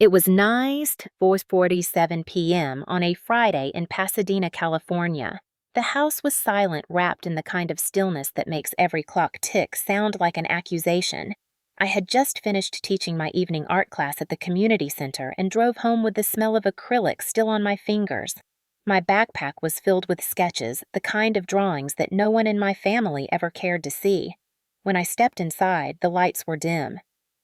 It was nice 4:47 p.m. on a Friday in Pasadena, California. The house was silent, wrapped in the kind of stillness that makes every clock tick sound like an accusation. I had just finished teaching my evening art class at the community center and drove home with the smell of acrylic still on my fingers. My backpack was filled with sketches, the kind of drawings that no one in my family ever cared to see. When I stepped inside, the lights were dim.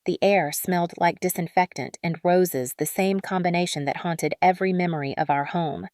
The air smelled like disinfectant and roses, the same combination that haunted every memory of our home.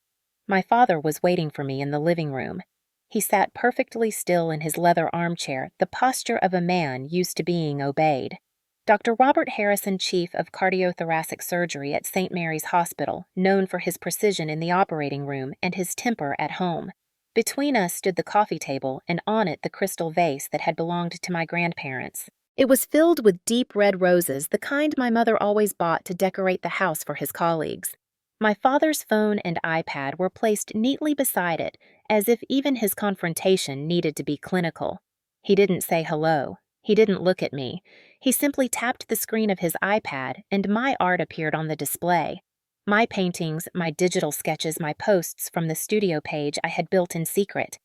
My father was waiting for me in the living room. He sat perfectly still in his leather armchair, the posture of a man used to being obeyed. Dr. Robert Harrison, chief of cardiothoracic surgery at St. Mary's Hospital, known for his precision in the operating room and his temper at home. Between us stood the coffee table, and on it the crystal vase that had belonged to my grandparents. It was filled with deep red roses, the kind my mother always bought to decorate the house for his colleagues. My father's phone and iPad were placed neatly beside it, as if even his confrontation needed to be clinical. He didn't say hello. He didn't look at me. He simply tapped the screen of his iPad, and my art appeared on the display. My paintings, my digital sketches, my posts from the studio page I had built in secret.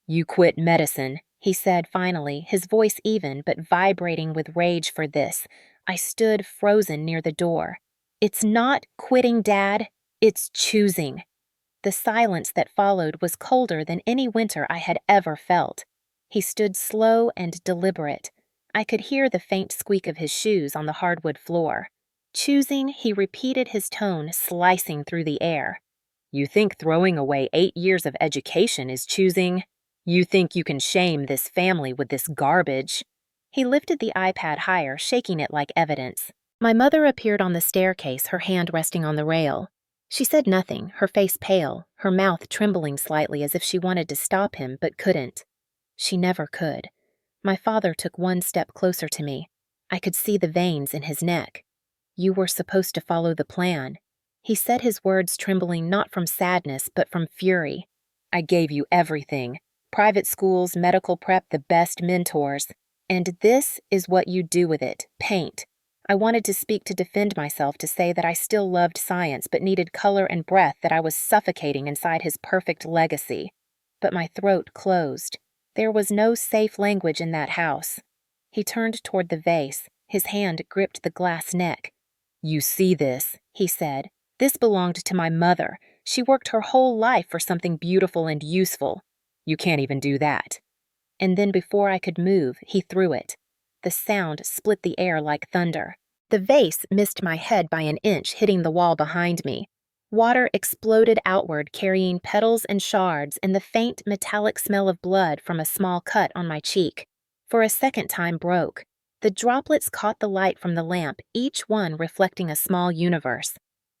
"You quit medicine," he said finally, his voice even but vibrating with rage for this. I stood frozen near the door. "It's not quitting, Dad. It's choosing." The silence that followed was colder than any winter I had ever felt. He stood slow and deliberate. I could hear the faint squeak of his shoes on the hardwood floor. Choosing, he repeated, his tone slicing through the air. "You think throwing away 8 years of education is choosing? You think you can shame this family with this garbage?" He lifted the iPad higher, shaking it like evidence. My mother appeared on the staircase, her hand resting on the rail. She said nothing, her face pale, her mouth trembling slightly as if she wanted to stop him but couldn't. She never could. My father took one step closer to me. I could see the veins in his neck. "You were supposed to follow the plan." He said, his words trembling not from sadness but from fury. "I gave you everything. Private schools, medical prep, the best mentors. And this is what you do with it, paint." I wanted to speak to defend myself, to say that I still loved science but needed color and breath, that I was suffocating inside his perfect legacy. But my throat closed. There was no safe language in that house. He turned toward the vase. His hand gripped the glass neck. "You see this," he said. "This belonged to my mother. She worked her whole life for something beautiful and useful. You can't even do that." And then before I could move, he threw it. The sound split the air like thunder. The vase missed my head by an inch, hitting the wall behind me. Water exploded outward, carrying petals and shards and the faint metallic smell of blood from a small cut on my cheek. For a second time broke. The droplets caught the light from the lamp, each one reflecting a small universe.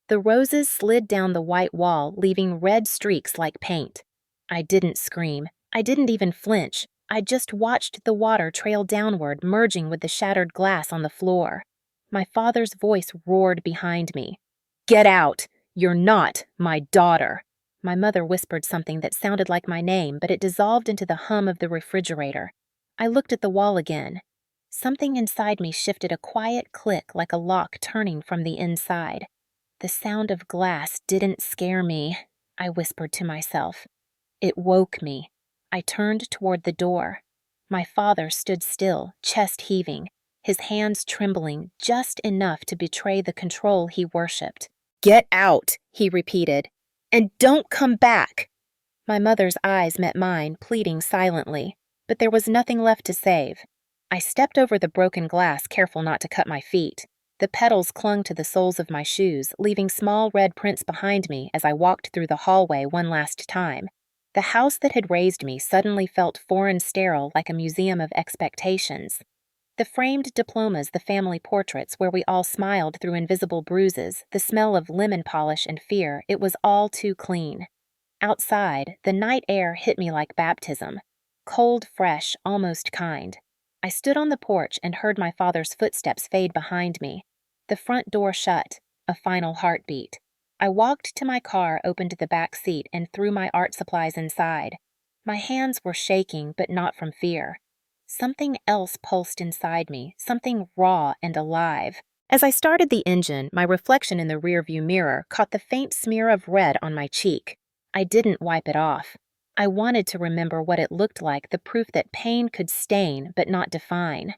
The roses slid down the white wall, leaving red streaks like paint. I didn't scream. I didn't even flinch. I just watched the water trail downward, merging with the shattered glass on the floor. My father's voice roared behind me. "Get out! You're not my daughter!" My mother whispered something that sounded like my name, but it dissolved into the hum of the refrigerator. I looked at the wall again. Something inside me shifted, a quiet click like a lock turning from the inside. The sound of glass didn't scare me, I whispered to myself. It woke me. I turned toward the door. My father stood still, chest heaving, his hands trembling just enough to betray the control he worshipped. "Get out," he repeated, "and don't come back." My mother's eyes met mine, pleading silently, but there was nothing left to save. I stepped over the broken glass, careful not to cut my feet. The petals clung to the soles of my shoes, leaving small red prints behind me as I walked through the hallway one last time. The house that had raised me suddenly felt foreign, sterile, like a museum of expectations. The framed diplomas, the family portraits where we all smiled through invisible bruises, the smell of lemon polish and fear, it was all too clean. Outside, the night air hit me like baptism. Cold, fresh, almost kind. I stood on the porch and heard my father's footsteps fade behind me. The front door shut, a final heartbeat. I walked to my car, opened the back seat, and threw my art supplies inside. My hands were shaking, but not from fear. Something else pulsed inside me, something raw and alive. As I started the engine, my reflection in the rearview mirror caught the faint smear of red on my cheek. I didn't wipe it off. I wanted to remember what it looked like, the proof that pain could stain but not define.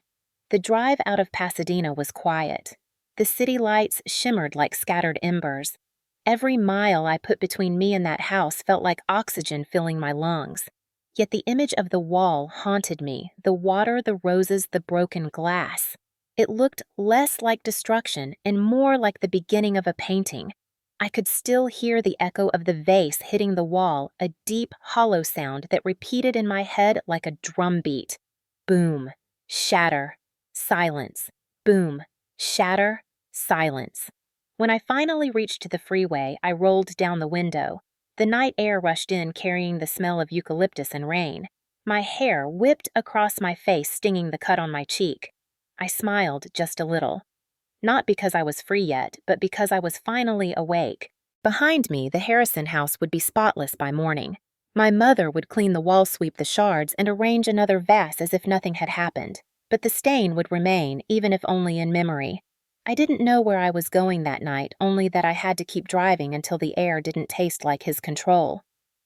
The drive out of Pasadena was quiet. The city lights shimmered like scattered embers. Every mile I put between me and that house felt like oxygen filling my lungs. Yet the image of the wall haunted me, the water, the roses, the broken glass. It looked less like destruction and more like the beginning of a painting. I could still hear the echo of the vase hitting the wall, a deep, hollow sound that repeated in my head like a drum beat. Boom, shatter, silence, boom, shatter, silence. When I finally reached the freeway, I rolled down the window. The night air rushed in, carrying the smell of eucalyptus and rain. My hair whipped across my face, stinging the cut on my cheek. I smiled just a little. Not because I was free yet, but because I was finally awake. Behind me, the Harrison house would be spotless by morning. My mother would clean the wall, sweep the shards, and arrange another vase as if nothing had happened. But the stain would remain, even if only in memory. I didn't know where I was going that night, only that I had to keep driving until the air didn't taste like his control.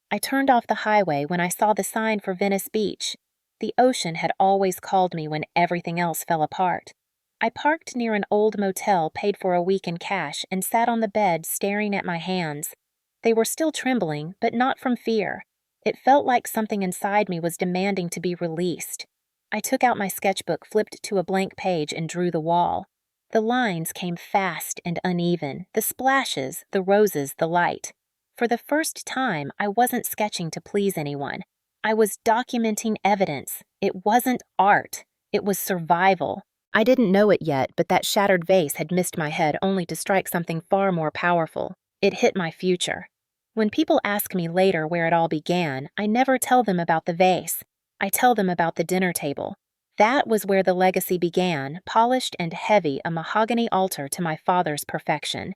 I turned off the highway when I saw the sign for Venice Beach. The ocean had always called me when everything else fell apart. I parked near an old motel, paid for a week in cash, and sat on the bed staring at my hands. They were still trembling, but not from fear. It felt like something inside me was demanding to be released. I took out my sketchbook, flipped to a blank page, and drew the wall. The lines came fast and uneven, the splashes, the roses, the light. For the first time, I wasn't sketching to please anyone. I was documenting evidence. It wasn't art. It was survival. I didn't know it yet, but that shattered vase had missed my head only to strike something far more powerful. It hit my future. When people ask me later where it all began, I never tell them about the vase. I tell them about the dinner table. That was where the legacy began, polished and heavy, a mahogany altar to my father's perfection.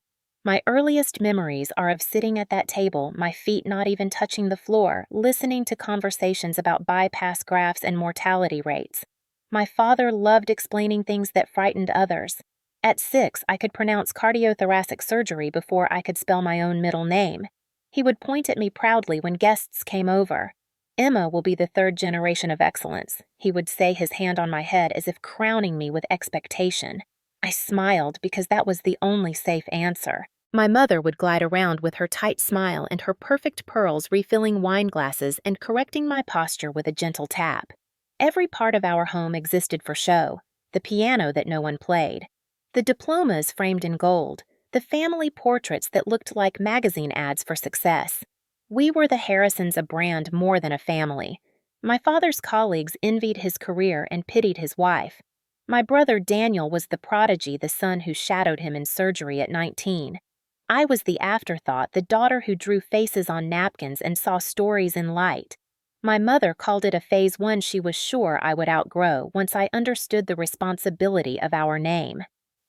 My earliest memories are of sitting at that table, my feet not even touching the floor, listening to conversations about bypass graphs and mortality rates. My father loved explaining things that frightened others. At 6, I could pronounce cardiothoracic surgery before I could spell my own middle name. He would point at me proudly when guests came over. Emma will be the 3rd generation of excellence, he would say, his hand on my head as if crowning me with expectation. I smiled because that was the only safe answer. My mother would glide around with her tight smile and her perfect pearls, refilling wine glasses and correcting my posture with a gentle tap. Every part of our home existed for show: the piano that no one played, the diplomas framed in gold, the family portraits that looked like magazine ads for success. We were the Harrisons, a brand more than a family. My father's colleagues envied his career and pitied his wife. My brother Daniel was the prodigy, the son who shadowed him in surgery at 19. I was the afterthought, the daughter who drew faces on napkins and saw stories in light. My mother called it a phase 1 she was sure I would outgrow once I understood the responsibility of our name.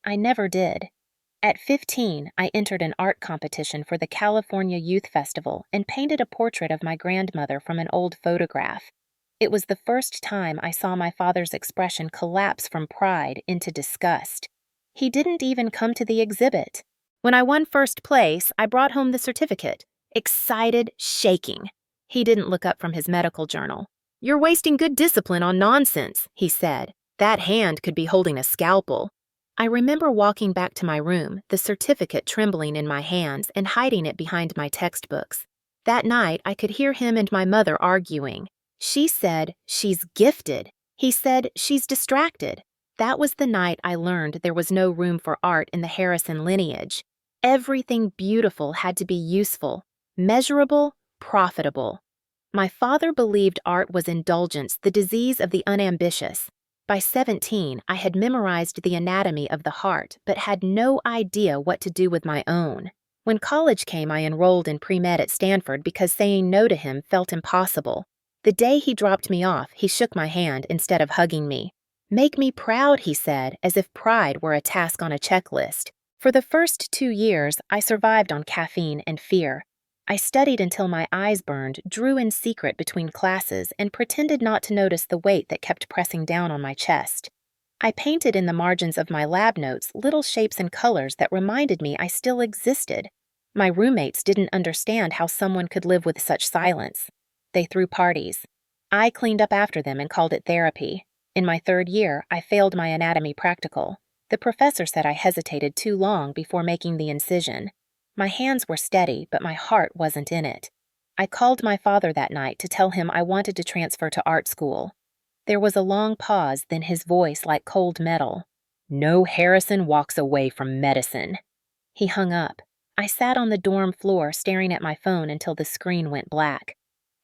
I never did. At 15, I entered an art competition for the California Youth Festival and painted a portrait of my grandmother from an old photograph. It was the first time I saw my father's expression collapse from pride into disgust. He didn't even come to the exhibit. When I won first place, I brought home the certificate, excited, shaking. He didn't look up from his medical journal. "You're wasting good discipline on nonsense," he said. "That hand could be holding a scalpel." I remember walking back to my room, the certificate trembling in my hands and hiding it behind my textbooks. That night, I could hear him and my mother arguing. She said, "She's gifted." He said, "She's distracted." That was the night I learned there was no room for art in the Harrison lineage. Everything beautiful had to be useful, measurable, profitable. My father believed art was indulgence, the disease of the unambitious. By 17, I had memorized the anatomy of the heart, but had no idea what to do with my own. When college came, I enrolled in pre-med at Stanford because saying no to him felt impossible. The day he dropped me off, he shook my hand instead of hugging me. "Make me proud," he said, as if pride were a task on a checklist. For the first 2 years, I survived on caffeine and fear. I studied until my eyes burned, drew in secret between classes, and pretended not to notice the weight that kept pressing down on my chest. I painted in the margins of my lab notes little shapes and colors that reminded me I still existed. My roommates didn't understand how someone could live with such silence. They threw parties. I cleaned up after them and called it therapy. In my third year, I failed my anatomy practical. The professor said I hesitated too long before making the incision. My hands were steady, but my heart wasn't in it. I called my father that night to tell him I wanted to transfer to art school. There was a long pause, then his voice like cold metal. "No Harrison walks away from medicine." He hung up. I sat on the dorm floor staring at my phone until the screen went black.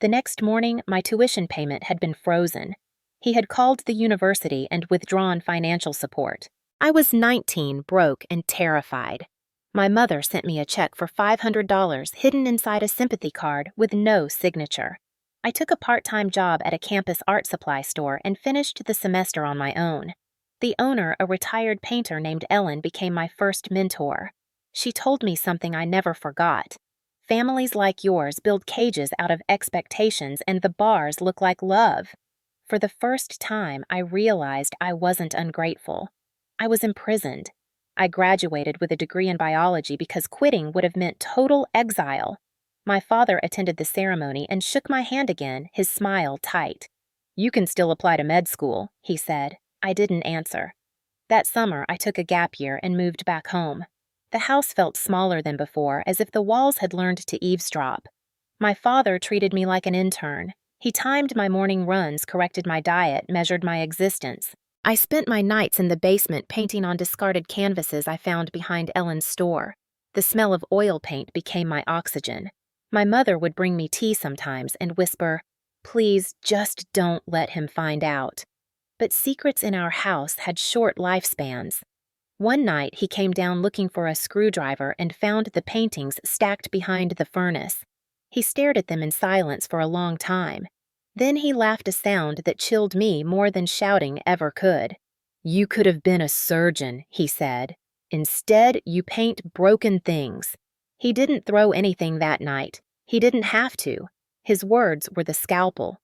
The next morning, my tuition payment had been frozen. He had called the university and withdrawn financial support. I was 19, broke, and terrified. My mother sent me a check for $500 hidden inside a sympathy card with no signature. I took a part-time job at a campus art supply store and finished the semester on my own. The owner, a retired painter named Ellen, became my first mentor. She told me something I never forgot. Families like yours build cages out of expectations and the bars look like love. For the first time, I realized I wasn't ungrateful. I was imprisoned. I graduated with a degree in biology because quitting would have meant total exile. My father attended the ceremony and shook my hand again, his smile tight. "You can still apply to med school," he said. I didn't answer. That summer, I took a gap year and moved back home. The house felt smaller than before, as if the walls had learned to eavesdrop. My father treated me like an intern. He timed my morning runs, corrected my diet, measured my existence. I spent my nights in the basement painting on discarded canvases I found behind Ellen's store. The smell of oil paint became my oxygen. My mother would bring me tea sometimes and whisper, "Please, just don't let him find out." But secrets in our house had short lifespans. One night, he came down looking for a screwdriver and found the paintings stacked behind the furnace. He stared at them in silence for a long time. Then he laughed a sound that chilled me more than shouting ever could. "You could have been a surgeon," he said. "Instead, you paint broken things." He didn't throw anything that night. He didn't have to. His words were the scalpel.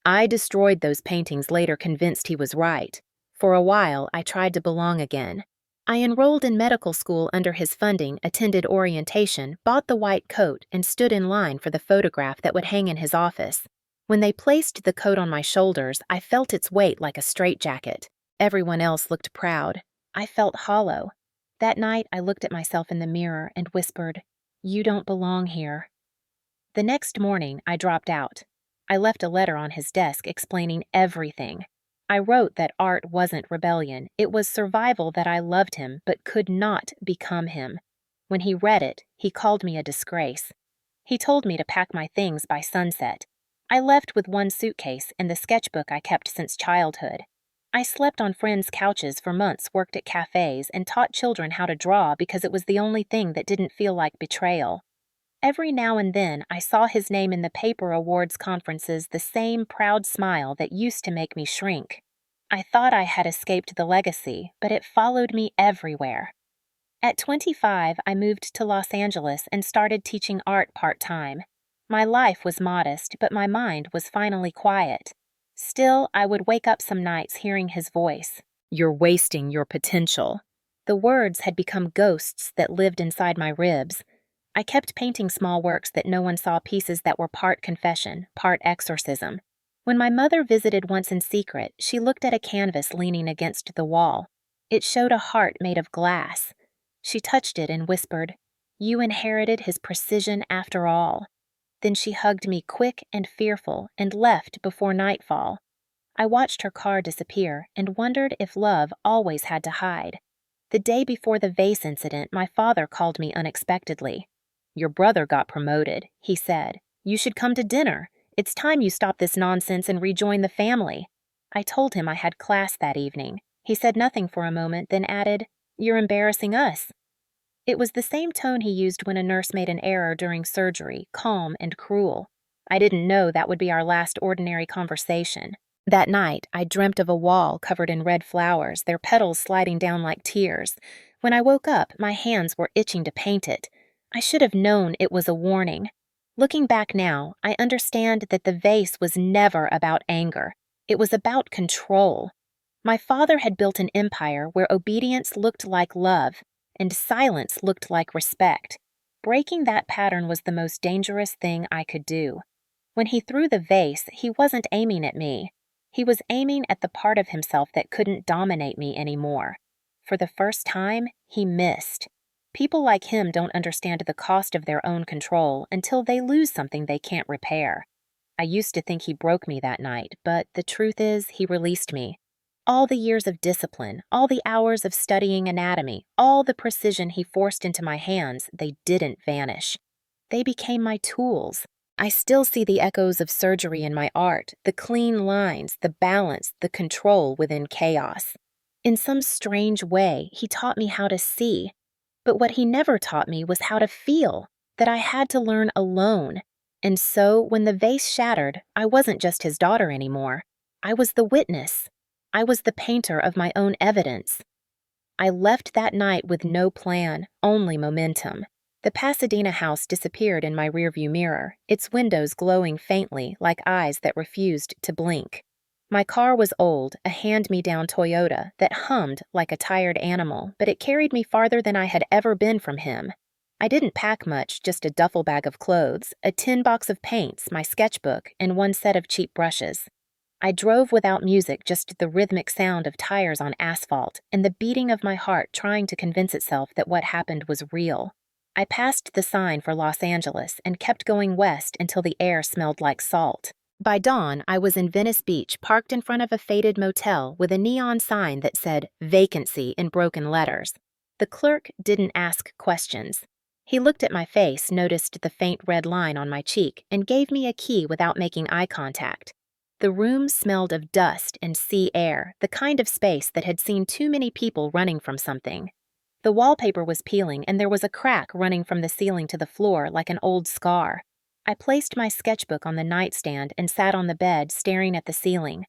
I destroyed those paintings later, convinced he was right. For a while, I tried to belong again. I enrolled in medical school under his funding, attended orientation, bought the white coat, and stood in line for the photograph that would hang in his office. When they placed the coat on my shoulders, I felt its weight like a straitjacket. Everyone else looked proud. I felt hollow. That night, I looked at myself in the mirror and whispered, "You don't belong here." The next morning, I dropped out. I left a letter on his desk explaining everything. I wrote that art wasn't rebellion. It was survival, that I loved him but could not become him. When he read it, he called me a disgrace. He told me to pack my things by sunset. I left with one suitcase and the sketchbook I kept since childhood. I slept on friends' couches for months, worked at cafes, and taught children how to draw because it was the only thing that didn't feel like betrayal. Every now and then, I saw his name in the paper awards conferences, the same proud smile that used to make me shrink. I thought I had escaped the legacy, but it followed me everywhere. At 25, I moved to Los Angeles and started teaching art part-time. My life was modest, but my mind was finally quiet. Still, I would wake up some nights hearing his voice. "You're wasting your potential." The words had become ghosts that lived inside my ribs. I kept painting small works that no one saw, pieces that were part confession, part exorcism. When my mother visited once in secret, she looked at a canvas leaning against the wall. It showed a heart made of glass. She touched it and whispered, "You inherited his precision after all." Then she hugged me quick and fearful and left before nightfall. I watched her car disappear and wondered if love always had to hide. The day before the Vase incident, my father called me unexpectedly. "Your brother got promoted," he said. "You should come to dinner. It's time you stop this nonsense and rejoin the family." I told him I had class that evening. He said nothing for a moment, then added, "You're embarrassing us." It was the same tone he used when a nurse made an error during surgery, calm and cruel. I didn't know that would be our last ordinary conversation. That night, I dreamt of a wall covered in red flowers, their petals sliding down like tears. When I woke up, my hands were itching to paint it. I should have known it was a warning. Looking back now, I understand that the vase was never about anger. It was about control. My father had built an empire where obedience looked like love and silence looked like respect. Breaking that pattern was the most dangerous thing I could do. When he threw the vase, he wasn't aiming at me. He was aiming at the part of himself that couldn't dominate me anymore. For the first time, he missed. People like him don't understand the cost of their own control until they lose something they can't repair. I used to think he broke me that night, but the truth is, he released me. All the years of discipline, all the hours of studying anatomy, all the precision he forced into my hands, they didn't vanish. They became my tools. I still see the echoes of surgery in my art, the clean lines, the balance, the control within chaos. In some strange way, he taught me how to see. But what he never taught me was how to feel, that I had to learn alone. And so, when the vase shattered, I wasn't just his daughter anymore. I was the witness. I was the painter of my own evidence. I left that night with no plan, only momentum. The Pasadena house disappeared in my rearview mirror, its windows glowing faintly like eyes that refused to blink. My car was old, a hand-me-down Toyota that hummed like a tired animal, but it carried me farther than I had ever been from him. I didn't pack much, just a duffel bag of clothes, a tin box of paints, my sketchbook, and one set of cheap brushes. I drove without music, just the rhythmic sound of tires on asphalt and the beating of my heart trying to convince itself that what happened was real. I passed the sign for Los Angeles and kept going west until the air smelled like salt. By dawn, I was in Venice Beach, parked in front of a faded motel with a neon sign that said "Vacancy" in broken letters. The clerk didn't ask questions. He looked at my face, noticed the faint red line on my cheek, and gave me a key without making eye contact. The room smelled of dust and sea air, the kind of space that had seen too many people running from something. The wallpaper was peeling, and there was a crack running from the ceiling to the floor like an old scar. I placed my sketchbook on the nightstand and sat on the bed, staring at the ceiling.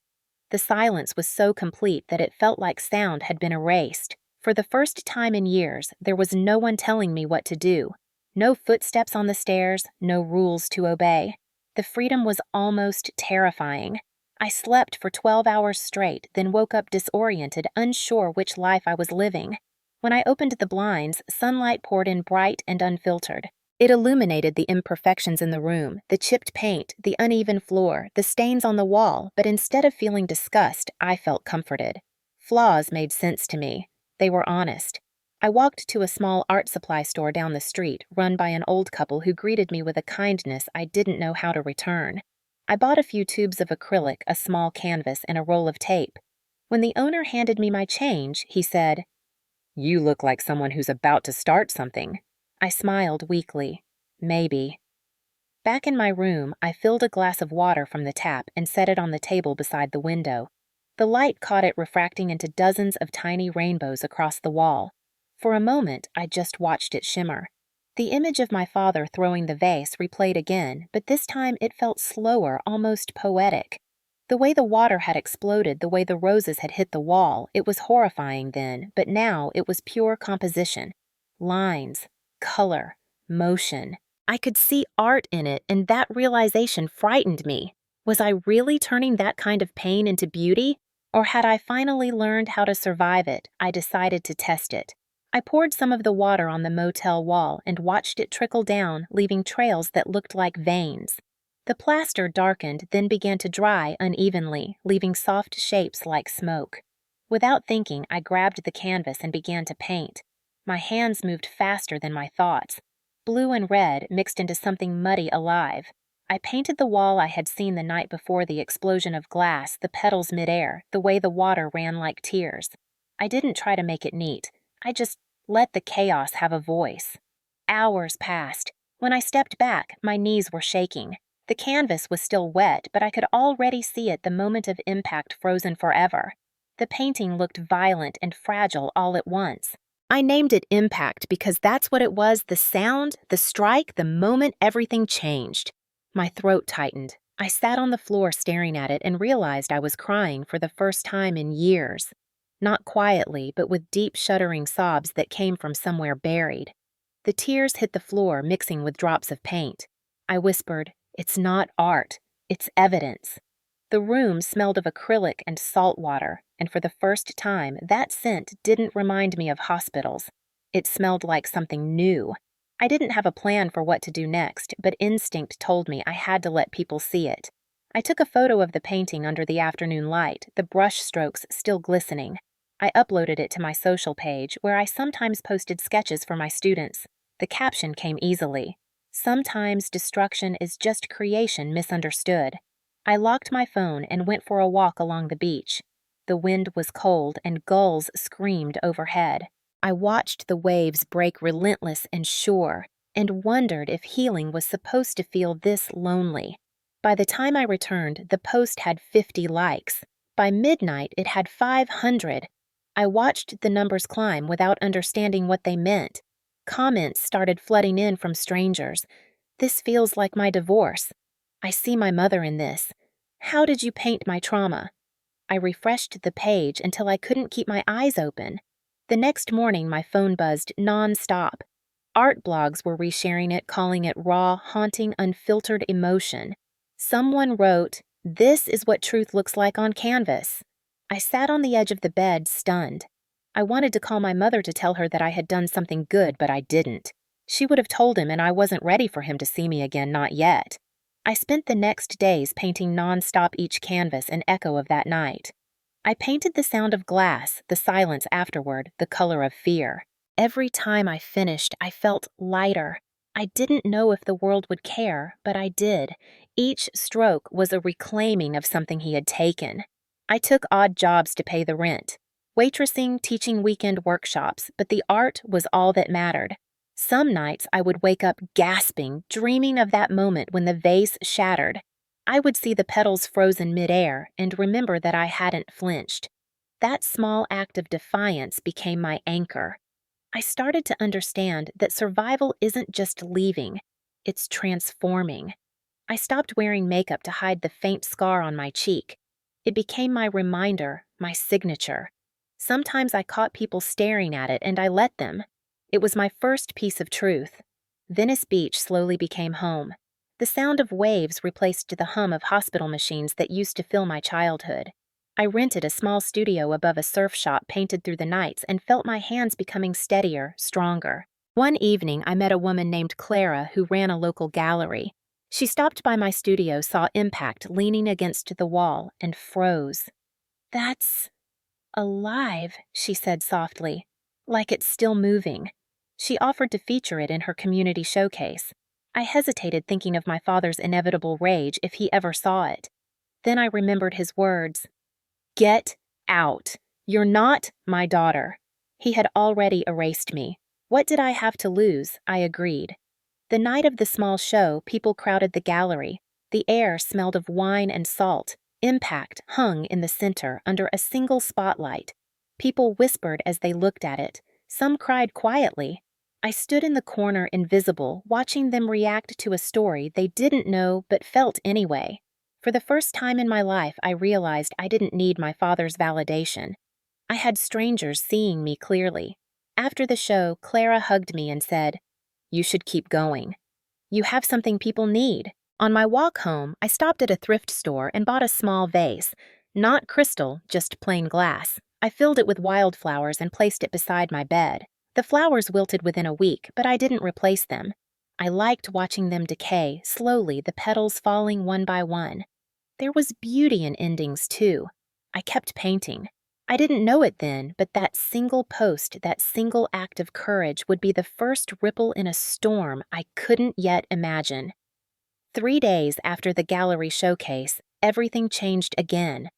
The silence was so complete that it felt like sound had been erased. For the first time in years, there was no one telling me what to do. No footsteps on the stairs, no rules to obey. The freedom was almost terrifying. I slept for 12 hours straight, then woke up disoriented, unsure which life I was living. When I opened the blinds, sunlight poured in bright and unfiltered. It illuminated the imperfections in the room, the chipped paint, the uneven floor, the stains on the wall, but instead of feeling disgust, I felt comforted. Flaws made sense to me. They were honest. I walked to a small art supply store down the street, run by an old couple who greeted me with a kindness I didn't know how to return. I bought a few tubes of acrylic, a small canvas, and a roll of tape. When the owner handed me my change, he said, "You look like someone who's about to start something." I smiled weakly. Maybe. Back in my room, I filled a glass of water from the tap and set it on the table beside the window. The light caught it refracting into dozens of tiny rainbows across the wall. For a moment, I just watched it shimmer. The image of my father throwing the vase replayed again, but this time it felt slower, almost poetic. The way the water had exploded, the way the roses had hit the wall, it was horrifying then, but now it was pure composition. Lines, color, motion. I could see art in it, and that realization frightened me. Was I really turning that kind of pain into beauty? Or had I finally learned how to survive it? I decided to test it. I poured some of the water on the motel wall and watched it trickle down, leaving trails that looked like veins. The plaster darkened, then began to dry unevenly, leaving soft shapes like smoke. Without thinking, I grabbed the canvas and began to paint. My hands moved faster than my thoughts. Blue and red mixed into something muddy alive. I painted the wall I had seen the night before the explosion of glass, the petals midair, the way the water ran like tears. I didn't try to make it neat. I just let the chaos have a voice. Hours passed. When I stepped back, my knees were shaking. The canvas was still wet, but I could already see it, the moment of impact frozen forever. The painting looked violent and fragile all at once. I named it impact because that's what it was, the sound, the strike, the moment everything changed. My throat tightened. I sat on the floor staring at it and realized I was crying for the first time in years. Not quietly, but with deep shuddering sobs that came from somewhere buried. The tears hit the floor, mixing with drops of paint. I whispered, "It's not art. It's evidence." The room smelled of acrylic and salt water, and for the first time, that scent didn't remind me of hospitals. It smelled like something new. I didn't have a plan for what to do next, but instinct told me I had to let people see it. I took a photo of the painting under the afternoon light, the brush strokes still glistening. I uploaded it to my social page, where I sometimes posted sketches for my students. The caption came easily. Sometimes destruction is just creation misunderstood. I locked my phone and went for a walk along the beach. The wind was cold and gulls screamed overhead. I watched the waves break relentless and sure, and wondered if healing was supposed to feel this lonely. By the time I returned, the post had 50 likes. By midnight, it had 500. I watched the numbers climb without understanding what they meant. Comments started flooding in from strangers. This feels like my divorce. I see my mother in this. How did you paint my trauma? I refreshed the page until I couldn't keep my eyes open. The next morning, my phone buzzed non-stop. Art blogs were resharing it, calling it raw, haunting, unfiltered emotion. Someone wrote, "This is what truth looks like on canvas." I sat on the edge of the bed, stunned. I wanted to call my mother to tell her that I had done something good, but I didn't. She would have told him, and I wasn't ready for him to see me again, not yet. I spent the next days painting non-stop each canvas, an echo of that night. I painted the sound of glass, the silence afterward, the color of fear. Every time I finished, I felt lighter. I didn't know if the world would care, but I did. Each stroke was a reclaiming of something he had taken. I took odd jobs to pay the rent. Waitressing, teaching weekend workshops, but the art was all that mattered. Some nights I would wake up gasping, dreaming of that moment when the vase shattered. I would see the petals frozen midair and remember that I hadn't flinched. That small act of defiance became my anchor. I started to understand that survival isn't just leaving, it's transforming. I stopped wearing makeup to hide the faint scar on my cheek. It became my reminder, my signature. Sometimes I caught people staring at it and I let them. It was my first piece of truth. Venice Beach slowly became home. The sound of waves replaced the hum of hospital machines that used to fill my childhood. I rented a small studio above a surf shop painted through the nights and felt my hands becoming steadier, stronger. One evening, I met a woman named Clara who ran a local gallery. She stopped by my studio, saw Impact leaning against the wall, and froze. "That's alive," she said softly, "like it's still moving." She offered to feature it in her community showcase. I hesitated, thinking of my father's inevitable rage if he ever saw it. Then I remembered his words. "Get out. You're not my daughter." He had already erased me. What did I have to lose? I agreed. The night of the small show, people crowded the gallery. The air smelled of wine and salt. Impact hung in the center under a single spotlight. People whispered as they looked at it. Some cried quietly. I stood in the corner, invisible, watching them react to a story they didn't know but felt anyway. For the first time in my life, I realized I didn't need my father's validation. I had strangers seeing me clearly. After the show, Clara hugged me and said, "You should keep going. You have something people need." On my walk home, I stopped at a thrift store and bought a small vase. Not crystal, just plain glass. I filled it with wildflowers and placed it beside my bed. The flowers wilted within a week, but I didn't replace them. I liked watching them decay, slowly, the petals falling one by one. There was beauty in endings, too. I kept painting. I didn't know it then, but that single post, that single act of courage would be the first ripple in a storm I couldn't yet imagine. 3 days after the gallery showcase, everything changed again.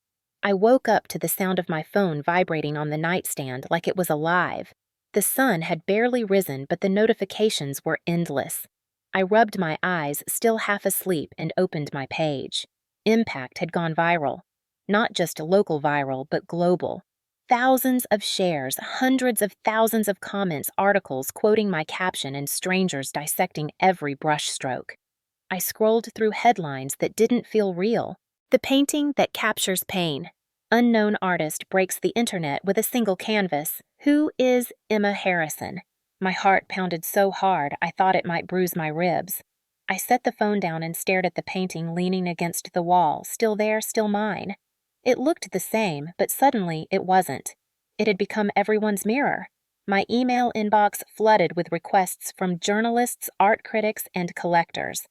I woke up to the sound of my phone vibrating on the nightstand like it was alive. The sun had barely risen, but the notifications were endless. I rubbed my eyes, still half asleep, and opened my page. Impact had gone viral. Not just local viral, but global. Thousands of shares, hundreds of thousands of comments, articles quoting my caption, and strangers dissecting every brushstroke. I scrolled through headlines that didn't feel real. The painting that captures pain. Unknown artist breaks the internet with a single canvas. Who is Emma Harrison? My heart pounded so hard I thought it might bruise my ribs. I set the phone down and stared at the painting leaning against the wall, still there, still mine. It looked the same, but suddenly it wasn't. It had become everyone's mirror. My email inbox flooded with requests from journalists, art critics, and collectors.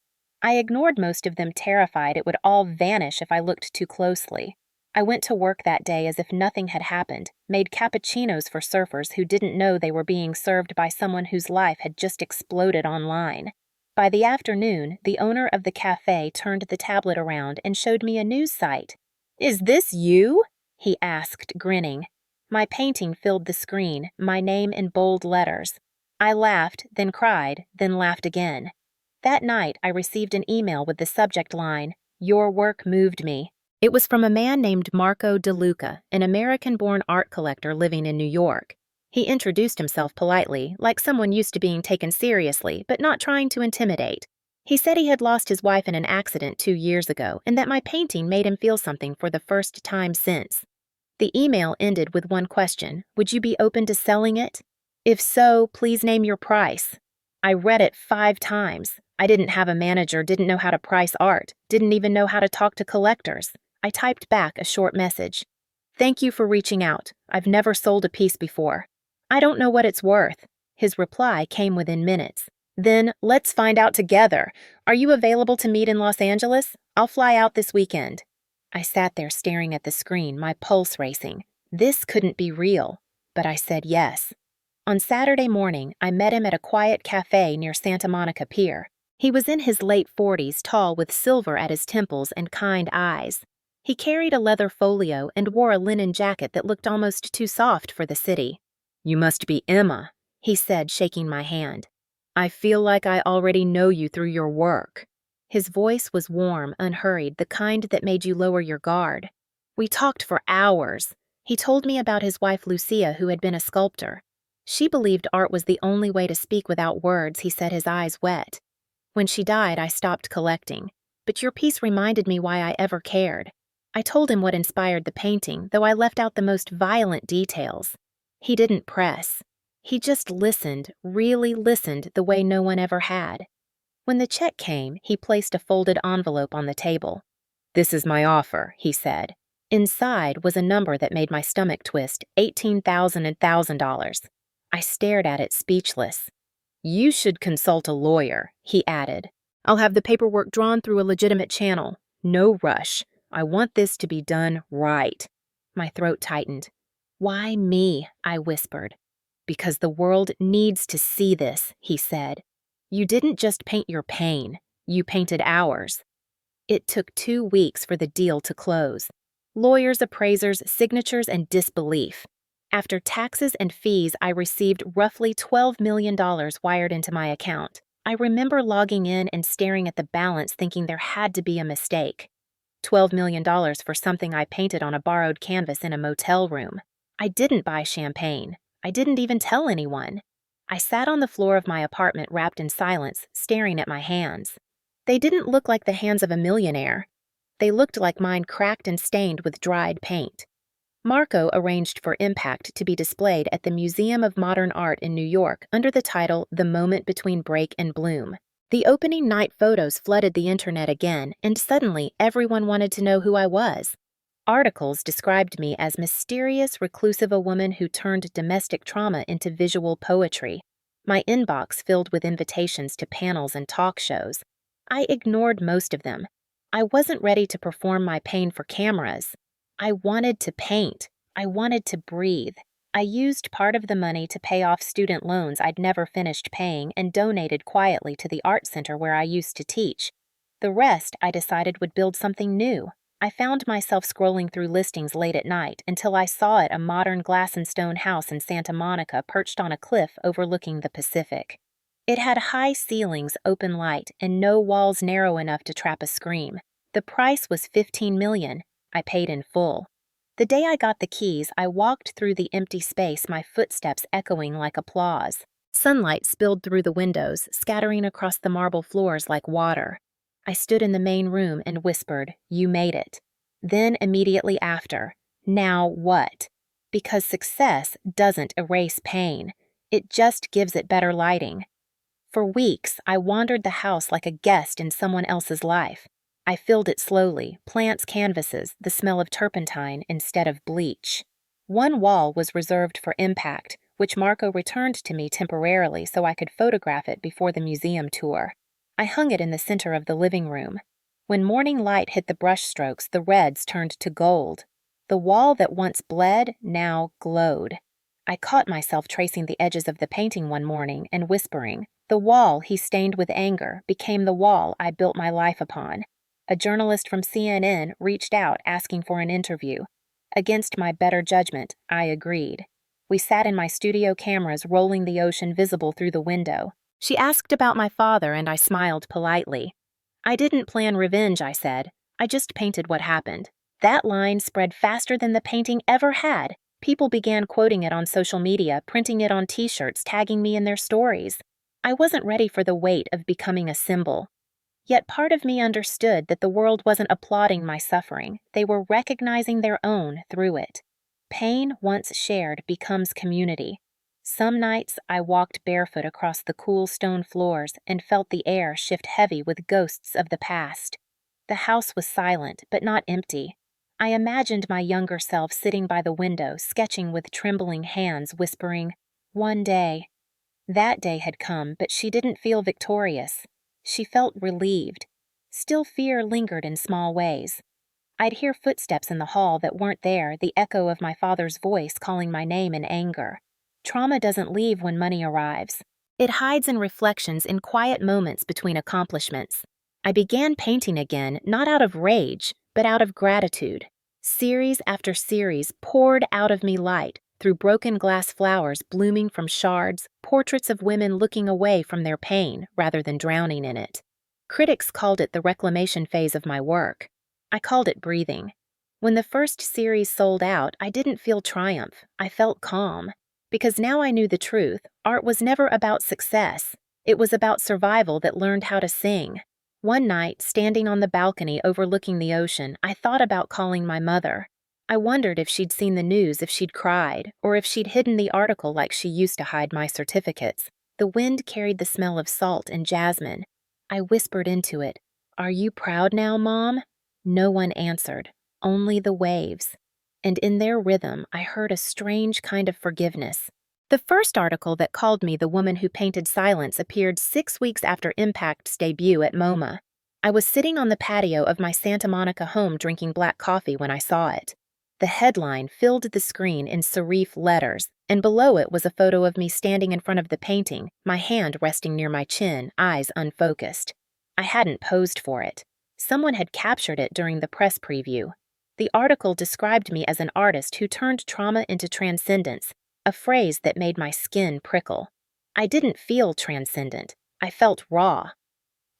I ignored most of them, terrified it would all vanish if I looked too closely. I went to work that day as if nothing had happened, made cappuccinos for surfers who didn't know they were being served by someone whose life had just exploded online. By the afternoon, the owner of the cafe turned the tablet around and showed me a news site. "Is this you?" he asked, grinning. My painting filled the screen, my name in bold letters. I laughed, then cried, then laughed again. That night, I received an email with the subject line, "Your work moved me." It was from a man named Marco DeLuca, an American-born art collector living in New York. He introduced himself politely, like someone used to being taken seriously, but not trying to intimidate. He said he had lost his wife in an accident 2 years ago, and that my painting made him feel something for the first time since. The email ended with one question: would you be open to selling it? If so, please name your price. I read it 5 times. I didn't have a manager, didn't know how to price art, didn't even know how to talk to collectors. I typed back a short message. "Thank you for reaching out. I've never sold a piece before. I don't know what it's worth." His reply came within minutes. "Then, let's find out together. Are you available to meet in Los Angeles? I'll fly out this weekend." I sat there staring at the screen, my pulse racing. This couldn't be real, but I said yes. On Saturday morning, I met him at a quiet cafe near Santa Monica Pier. He was in his late 40s, tall with silver at his temples and kind eyes. He carried a leather folio and wore a linen jacket that looked almost too soft for the city. "You must be Emma," he said, shaking my hand. "I feel like I already know you through your work." His voice was warm, unhurried, the kind that made you lower your guard. We talked for hours. He told me about his wife Lucia, who had been a sculptor. She believed art was the only way to speak without words, he said, his eyes wet. When she died, I stopped collecting. But your piece reminded me why I ever cared. I told him what inspired the painting, though I left out the most violent details. He didn't press. He just listened, really listened the way no one ever had. When the check came, he placed a folded envelope on the table. "This is my offer," he said. Inside was a number that made my stomach twist, $18,000 and $1,000. I stared at it, speechless. "You should consult a lawyer," he added. "I'll have the paperwork drawn through a legitimate channel. No rush. I want this to be done right." My throat tightened. "Why me?" I whispered. "Because the world needs to see this," he said. "You didn't just paint your pain. You painted ours." It took 2 weeks for the deal to close. Lawyers, appraisers, signatures, and disbelief. After taxes and fees, I received roughly $12 million wired into my account. I remember logging in and staring at the balance, thinking there had to be a mistake. $12 million for something I painted on a borrowed canvas in a motel room. I didn't buy champagne. I didn't even tell anyone. I sat on the floor of my apartment wrapped in silence, staring at my hands. They didn't look like the hands of a millionaire. They looked like mine, cracked and stained with dried paint. Marco arranged for Impact to be displayed at the Museum of Modern Art in New York under the title The Moment Between Break and Bloom. The opening night photos flooded the internet again, and suddenly everyone wanted to know who I was. Articles described me as mysterious, reclusive, a woman who turned domestic trauma into visual poetry. My inbox filled with invitations to panels and talk shows. I ignored most of them. I wasn't ready to perform my pain for cameras. I wanted to paint. I wanted to breathe. I used part of the money to pay off student loans I'd never finished paying and donated quietly to the art center where I used to teach. The rest I decided would build something new. I found myself scrolling through listings late at night until I saw it, a modern glass and stone house in Santa Monica perched on a cliff overlooking the Pacific. It had high ceilings, open light, and no walls narrow enough to trap a scream. The price was $15 million. I paid in full. The day I got the keys, I walked through the empty space, my footsteps echoing like applause. Sunlight spilled through the windows, scattering across the marble floors like water. I stood in the main room and whispered, "You made it." Then immediately after, "Now what?" Because success doesn't erase pain. It just gives it better lighting. For weeks, I wandered the house like a guest in someone else's life. I filled it slowly, plants, canvases, the smell of turpentine instead of bleach. One wall was reserved for impact, which Marco returned to me temporarily so I could photograph it before the museum tour. I hung it in the center of the living room. When morning light hit the brushstrokes, the reds turned to gold. The wall that once bled now glowed. I caught myself tracing the edges of the painting one morning and whispering, "The wall he stained with anger became the wall I built my life upon." A journalist from CNN reached out asking for an interview. Against my better judgment, I agreed. We sat in my studio cameras rolling the ocean visible through the window. She asked about my father and I smiled politely. "I didn't plan revenge," I said. "I just painted what happened." That line spread faster than the painting ever had. People began quoting it on social media, printing it on t-shirts, tagging me in their stories. I wasn't ready for the weight of becoming a symbol. Yet part of me understood that the world wasn't applauding my suffering. They were recognizing their own through it. Pain once shared becomes community. Some nights I walked barefoot across the cool stone floors and felt the air shift heavy with ghosts of the past. The house was silent, but not empty. I imagined my younger self sitting by the window, sketching with trembling hands, whispering, "One day." That day had come, but she didn't feel victorious. She felt relieved. Still, fear lingered in small ways. I'd hear footsteps in the hall that weren't there, the echo of my father's voice calling my name in anger. Trauma doesn't leave when money arrives. It hides in reflections in quiet moments between accomplishments. I began painting again, not out of rage, but out of gratitude. Series after series poured out of me light, through broken glass flowers blooming from shards, portraits of women looking away from their pain rather than drowning in it. Critics called it the reclamation phase of my work. I called it breathing. When the first series sold out, I didn't feel triumph. I felt calm. Because now I knew the truth, art was never about success. It was about survival that learned how to sing. One night, standing on the balcony overlooking the ocean, I thought about calling my mother. I wondered if she'd seen the news, if she'd cried, or if she'd hidden the article like she used to hide my certificates. The wind carried the smell of salt and jasmine. I whispered into it, "Are you proud now, Mom?" No one answered, only the waves. And in their rhythm, I heard a strange kind of forgiveness. The first article that called me the woman who painted silence appeared 6 weeks after Impact's debut at MoMA. I was sitting on the patio of my Santa Monica home drinking black coffee when I saw it. The headline filled the screen in serif letters, and below it was a photo of me standing in front of the painting, my hand resting near my chin, eyes unfocused. I hadn't posed for it. Someone had captured it during the press preview. The article described me as an artist who turned trauma into transcendence, a phrase that made my skin prickle. I didn't feel transcendent. I felt raw.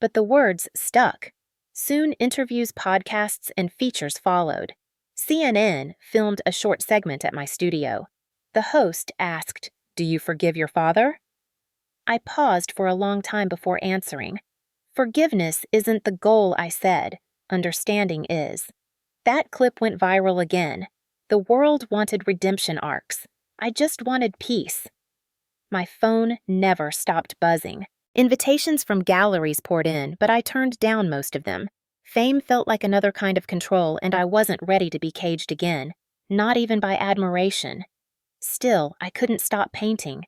But the words stuck. Soon interviews, podcasts, and features followed. CNN filmed a short segment at my studio. The host asked, "Do you forgive your father?" I paused for a long time before answering. Forgiveness isn't the goal, I said. Understanding is. That clip went viral again. The world wanted redemption arcs. I just wanted peace. My phone never stopped buzzing. Invitations from galleries poured in, but I turned down most of them. Fame felt like another kind of control, and I wasn't ready to be caged again, not even by admiration. Still, I couldn't stop painting.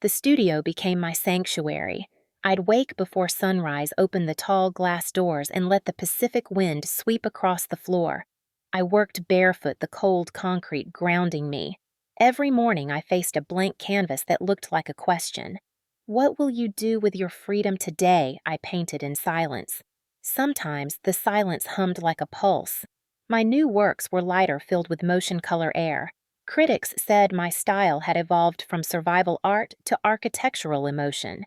The studio became my sanctuary. I'd wake before sunrise, open the tall glass doors, and let the Pacific wind sweep across the floor. I worked barefoot, the cold concrete grounding me. Every morning I faced a blank canvas that looked like a question. "What will you do with your freedom today?" I painted in silence. Sometimes the silence hummed like a pulse. My new works were lighter, filled with motion color air. Critics said my style had evolved from survival art to architectural emotion.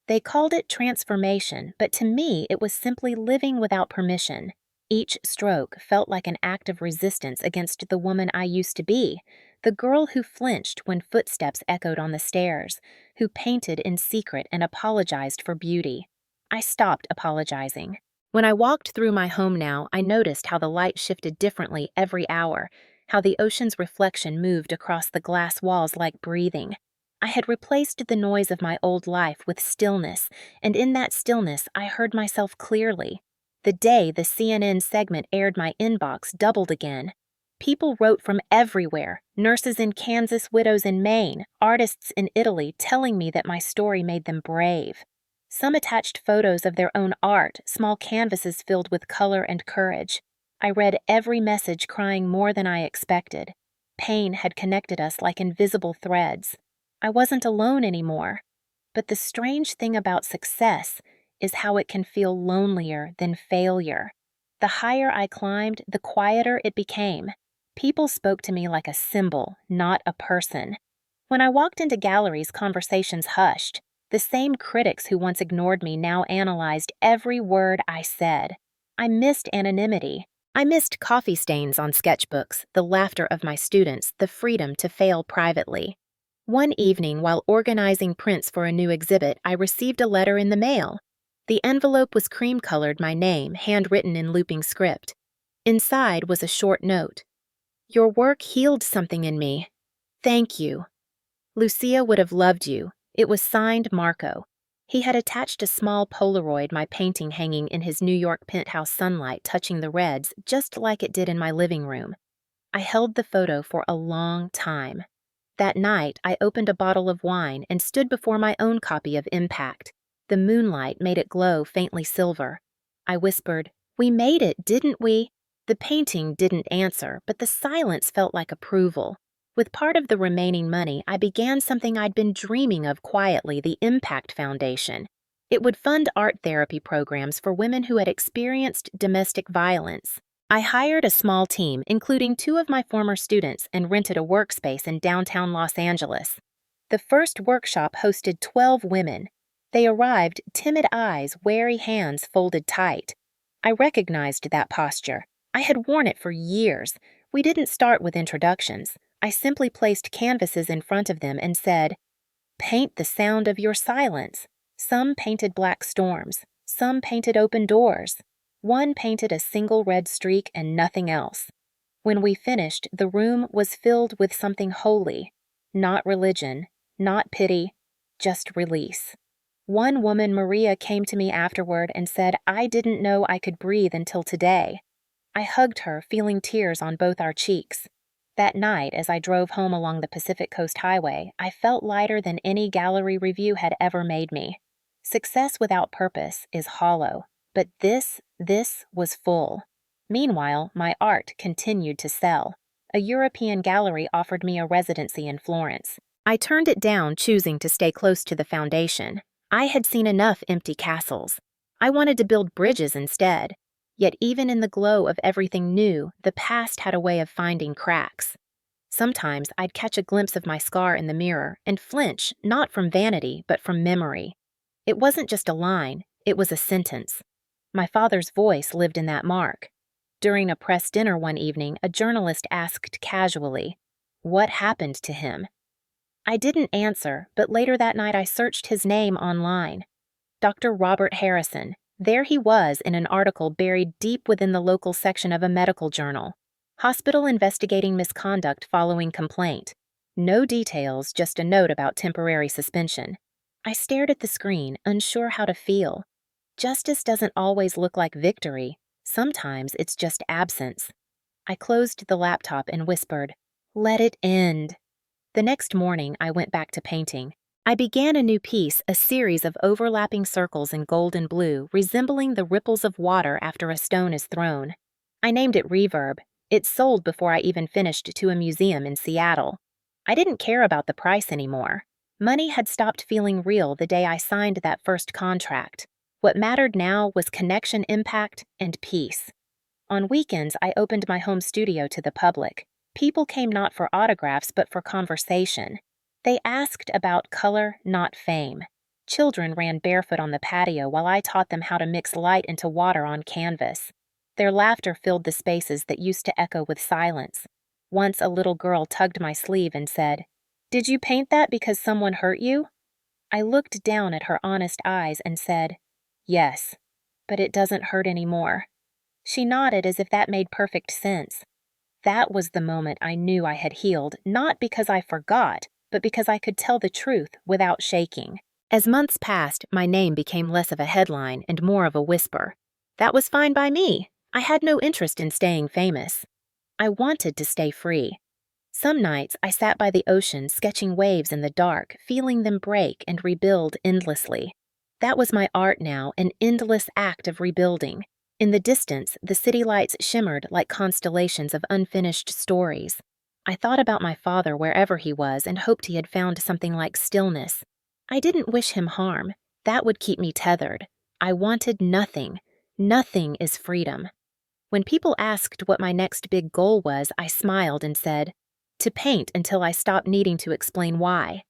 They called it transformation, but to me it was simply living without permission. Each stroke felt like an act of resistance against the woman I used to be, the girl who flinched when footsteps echoed on the stairs, who painted in secret and apologized for beauty. I stopped apologizing. When I walked through my home now, I noticed how the light shifted differently every hour, how the ocean's reflection moved across the glass walls like breathing. I had replaced the noise of my old life with stillness, and in that stillness I heard myself clearly. The day the CNN segment aired, my inbox doubled again. People wrote from everywhere, nurses in Kansas, widows in Maine, artists in Italy, telling me that my story made them brave. Some attached photos of their own art, small canvases filled with color and courage. I read every message crying more than I expected. Pain had connected us like invisible threads. I wasn't alone anymore. But the strange thing about success is how it can feel lonelier than failure. The higher I climbed, the quieter it became. People spoke to me like a symbol, not a person. When I walked into galleries, conversations hushed. The same critics who once ignored me now analyzed every word I said. I missed anonymity. I missed coffee stains on sketchbooks, the laughter of my students, the freedom to fail privately. One evening, while organizing prints for a new exhibit, I received a letter in the mail. The envelope was cream-colored, my name, handwritten in looping script. Inside was a short note. "Your work healed something in me. Thank you. Lucia would have loved you." It was signed Marco. He had attached a small Polaroid, my painting hanging in his New York penthouse, sunlight touching the reds just like it did in my living room. I held the photo for a long time. That night, I opened a bottle of wine and stood before my own copy of Impact. The moonlight made it glow faintly silver. I whispered, "We made it, didn't we?" The painting didn't answer, but the silence felt like approval. With part of the remaining money, I began something I'd been dreaming of quietly, the Impact Foundation. It would fund art therapy programs for women who had experienced domestic violence. I hired a small team, including 2 of my former students, and rented a workspace in downtown Los Angeles. The first workshop hosted 12 women. They arrived, timid eyes, wary hands folded tight. I recognized that posture. I had worn it for years. We didn't start with introductions. I simply placed canvases in front of them and said, "Paint the sound of your silence." Some painted black storms. Some painted open doors. One painted a single red streak and nothing else. When we finished, the room was filled with something holy. Not religion, not pity, just release. One woman, Maria, came to me afterward and said, "I didn't know I could breathe until today." I hugged her, feeling tears on both our cheeks. That night, as I drove home along the Pacific Coast Highway, I felt lighter than any gallery review had ever made me. Success without purpose is hollow, but this was full. Meanwhile, my art continued to sell. A European gallery offered me a residency in Florence. I turned it down, choosing to stay close to the foundation. I had seen enough empty castles. I wanted to build bridges instead. Yet even in the glow of everything new, the past had a way of finding cracks. Sometimes I'd catch a glimpse of my scar in the mirror and flinch, not from vanity, but from memory. It wasn't just a line, it was a sentence. My father's voice lived in that mark. During a press dinner one evening, a journalist asked casually, "What happened to him?" I didn't answer, but later that night I searched his name online. Dr. Robert Harrison. There he was in an article buried deep within the local section of a medical journal. Hospital investigating misconduct following complaint. No details, just a note about temporary suspension. I stared at the screen, unsure how to feel. Justice doesn't always look like victory. Sometimes it's just absence. I closed the laptop and whispered, "Let it end." The next morning, I went back to painting. I began a new piece, a series of overlapping circles in gold and blue, resembling the ripples of water after a stone is thrown. I named it Reverb. It sold before I even finished to a museum in Seattle. I didn't care about the price anymore. Money had stopped feeling real the day I signed that first contract. What mattered now was connection, impact, and peace. On weekends, I opened my home studio to the public. People came not for autographs, but for conversation. They asked about color, not fame. Children ran barefoot on the patio while I taught them how to mix light into water on canvas. Their laughter filled the spaces that used to echo with silence. Once a little girl tugged my sleeve and said, "Did you paint that because someone hurt you?" I looked down at her honest eyes and said, "Yes, but it doesn't hurt anymore." She nodded as if that made perfect sense. That was the moment I knew I had healed, not because I forgot, but because I could tell the truth without shaking. As months passed, my name became less of a headline and more of a whisper. That was fine by me. I had no interest in staying famous. I wanted to stay free. Some nights I sat by the ocean sketching waves in the dark, feeling them break and rebuild endlessly. That was my art now, an endless act of rebuilding. In the distance, the city lights shimmered like constellations of unfinished stories. I thought about my father wherever he was and hoped he had found something like stillness. I didn't wish him harm. That would keep me tethered. I wanted nothing. Nothing is freedom. When people asked what my next big goal was, I smiled and said, to paint until I stopped needing to explain why.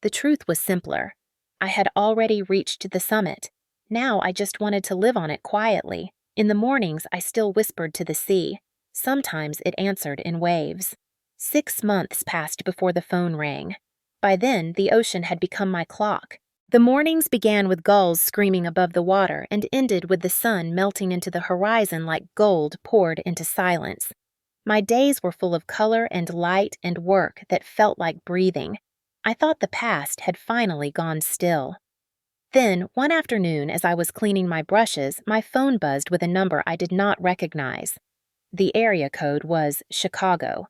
The truth was simpler. I had already reached the summit. Now I just wanted to live on it quietly. In the mornings, I still whispered to the sea. Sometimes it answered in waves. 6 months passed before the phone rang. By then, the ocean had become my clock. The mornings began with gulls screaming above the water and ended with the sun melting into the horizon like gold poured into silence. My days were full of color and light and work that felt like breathing. I thought the past had finally gone still. Then, one afternoon, as I was cleaning my brushes, my phone buzzed with a number I did not recognize. The area code was Chicago.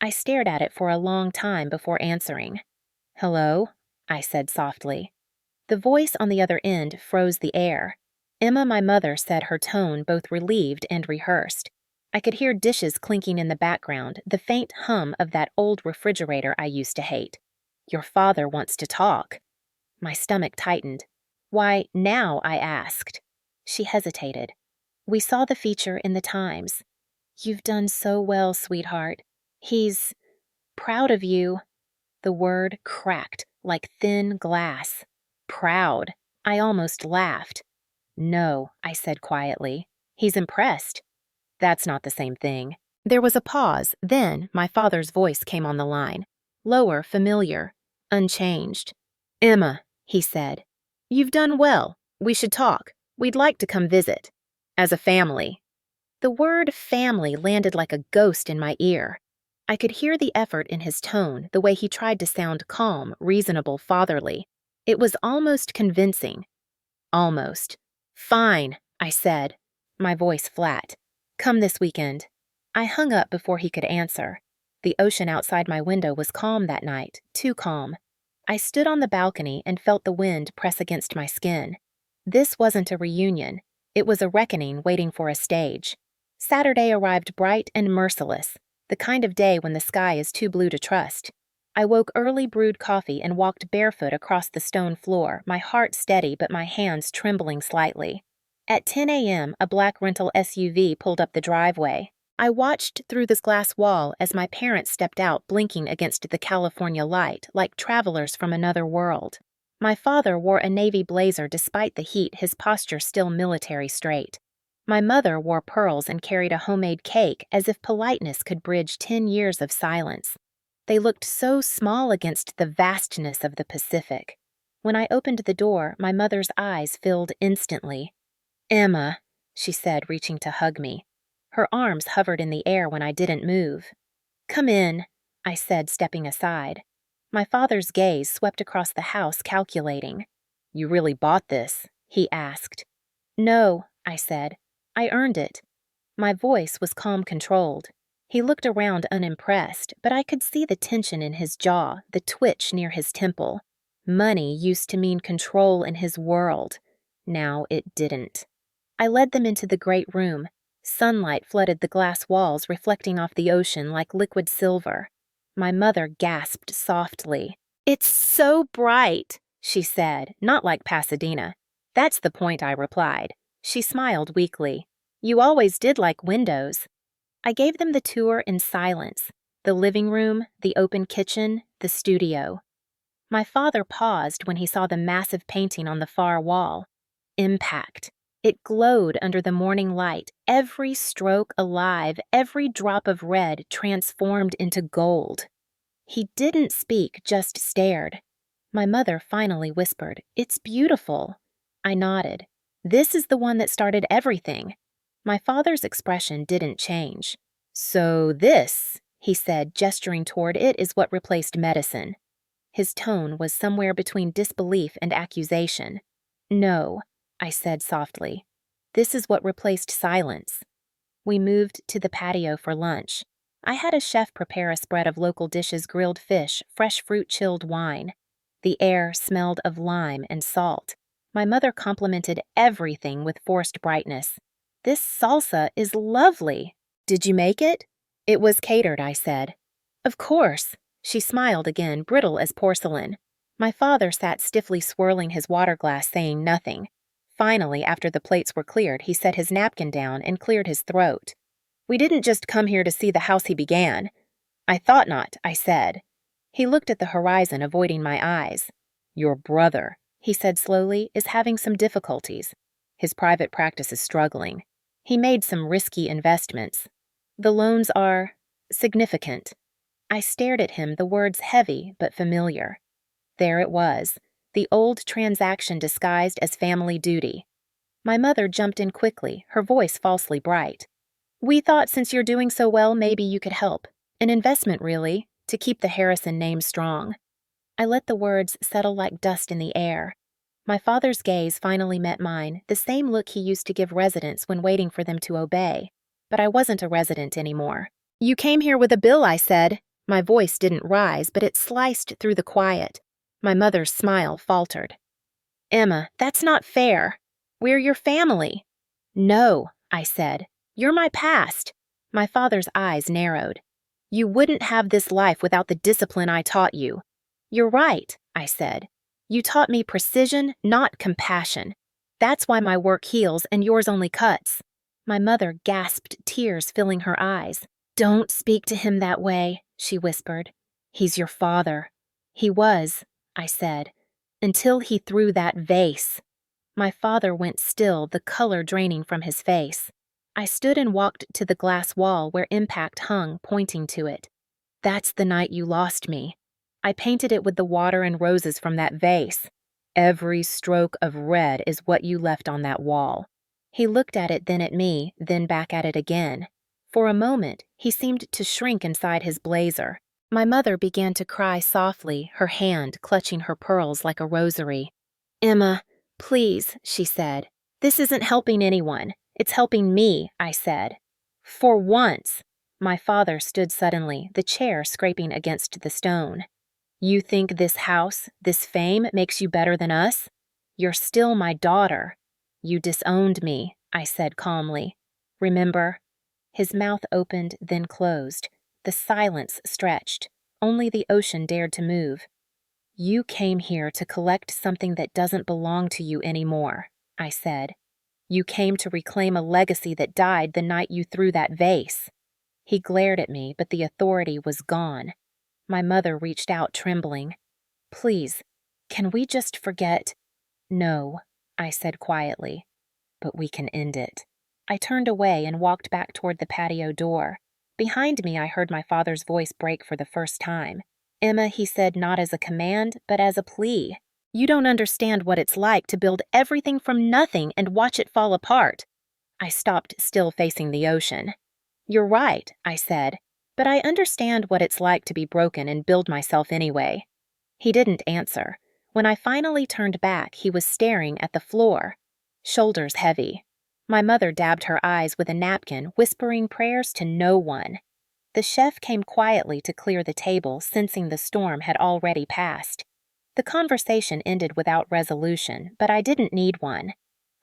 I stared at it for a long time before answering. "Hello?" I said softly. The voice on the other end froze the air. Emma, my mother, said, her tone both relieved and rehearsed. I could hear dishes clinking in the background, the faint hum of that old refrigerator I used to hate. "Your father wants to talk." My stomach tightened. "Why now?" I asked. She hesitated. "We saw the feature in the Times. You've done so well, sweetheart. He's proud of you." The word cracked like thin glass. Proud. I almost laughed. "No," I said quietly. "He's impressed." "That's not the same thing." There was a pause, then my father's voice came on the line. Lower, familiar, unchanged. "Emma," he said, "you've done well. We should talk. We'd like to come visit. As a family." The word family landed like a ghost in my ear. I could hear the effort in his tone, the way he tried to sound calm, reasonable, fatherly. It was almost convincing. Almost. "Fine," I said, my voice flat. "Come this weekend." I hung up before he could answer. The ocean outside my window was calm that night, too calm. I stood on the balcony and felt the wind press against my skin. This wasn't a reunion. It was a reckoning waiting for a stage. Saturday arrived bright and merciless, the kind of day when the sky is too blue to trust. I woke early, brewed coffee, and walked barefoot across the stone floor, my heart steady but my hands trembling slightly. At 10 a.m., a black rental SUV pulled up the driveway. I watched through this glass wall as my parents stepped out, blinking against the California light, like travelers from another world. My father wore a navy blazer despite the heat, his posture still military straight. My mother wore pearls and carried a homemade cake as if politeness could bridge 10 years of silence. They looked so small against the vastness of the Pacific. When I opened the door, my mother's eyes filled instantly. "Emma," she said, reaching to hug me. Her arms hovered in the air when I didn't move. "Come in," I said, stepping aside. My father's gaze swept across the house, calculating. "You really bought this?" he asked. "No," I said. "I earned it." My voice was calm, controlled. He looked around unimpressed, but I could see the tension in his jaw, the twitch near his temple. Money used to mean control in his world. Now it didn't. I led them into the great room. Sunlight flooded the glass walls, reflecting off the ocean like liquid silver. My mother gasped softly. "It's so bright," she said, not like Pasadena. "That's the point," I replied. She smiled weakly. "You always did like windows." I gave them the tour in silence. The living room, the open kitchen, the studio. My father paused when he saw the massive painting on the far wall. Impact. It glowed under the morning light, every stroke alive, every drop of red transformed into gold. He didn't speak, just stared. My mother finally whispered, "It's beautiful." I nodded. "This is the one that started everything." My father's expression didn't change. "So this," he said, gesturing toward it, "is what replaced medicine." His tone was somewhere between disbelief and accusation. "No," I said softly. "This is what replaced silence." We moved to the patio for lunch. I had a chef prepare a spread of local dishes: grilled fish, fresh fruit, chilled wine. The air smelled of lime and salt. My mother complimented everything with forced brightness. "This salsa is lovely. Did you make it?" "It was catered," I said. "Of course." She smiled again, brittle as porcelain. My father sat stiffly swirling his water glass, saying nothing. Finally, after the plates were cleared, he set his napkin down and cleared his throat. "We didn't just come here to see the house he began." "I thought not," I said. He looked at the horizon, avoiding my eyes. "Your brother," he said slowly, "is having some difficulties. His private practice is struggling. He made some risky investments. The loans are significant." I stared at him, the words heavy but familiar. There it was, the old transaction disguised as family duty. My mother jumped in quickly, her voice falsely bright. "We thought since you're doing so well, maybe you could help. An investment, really, to keep the Harrison name strong." I let the words settle like dust in the air. My father's gaze finally met mine, the same look he used to give residents when waiting for them to obey. But I wasn't a resident anymore. "You came here with a bill," I said. My voice didn't rise, but it sliced through the quiet. My mother's smile faltered. "Emma, that's not fair. We're your family." "No," I said. "You're my past." My father's eyes narrowed. "You wouldn't have this life without the discipline I taught you." "You're right," I said. "You taught me precision, not compassion. That's why my work heals and yours only cuts." My mother gasped, tears filling her eyes. "Don't speak to him that way," she whispered. "He's your father." "He was," I said, "until he threw that vase." My father went still, the color draining from his face. I stood and walked to the glass wall where Impact hung, pointing to it. "That's the night you lost me. I painted it with the water and roses from that vase. Every stroke of red is what you left on that wall." He looked at it, then at me, then back at it again. For a moment, he seemed to shrink inside his blazer. My mother began to cry softly, her hand clutching her pearls like a rosary. "Emma, please," she said. "This isn't helping anyone. It's helping me," I said. "For once." My father stood suddenly, the chair scraping against the stone. "You think this house, this fame, makes you better than us? You're still my daughter." "You disowned me," I said calmly. "Remember?" His mouth opened, then closed. The silence stretched. Only the ocean dared to move. "You came here to collect something that doesn't belong to you anymore," I said. "You came to reclaim a legacy that died the night you threw that vase." He glared at me, but the authority was gone. My mother reached out, trembling. "Please, can we just forget?" "No," I said quietly, "but we can end it." I turned away and walked back toward the patio door. Behind me, I heard my father's voice break for the first time. "Emma," he said, not as a command, but as a plea. "You don't understand what it's like to build everything from nothing and watch it fall apart." I stopped, still facing the ocean. "You're right," I said, "but I understand what it's like to be broken and build myself anyway." He didn't answer. When I finally turned back, he was staring at the floor, shoulders heavy. My mother dabbed her eyes with a napkin, whispering prayers to no one. The chef came quietly to clear the table, sensing the storm had already passed. The conversation ended without resolution, but I didn't need one.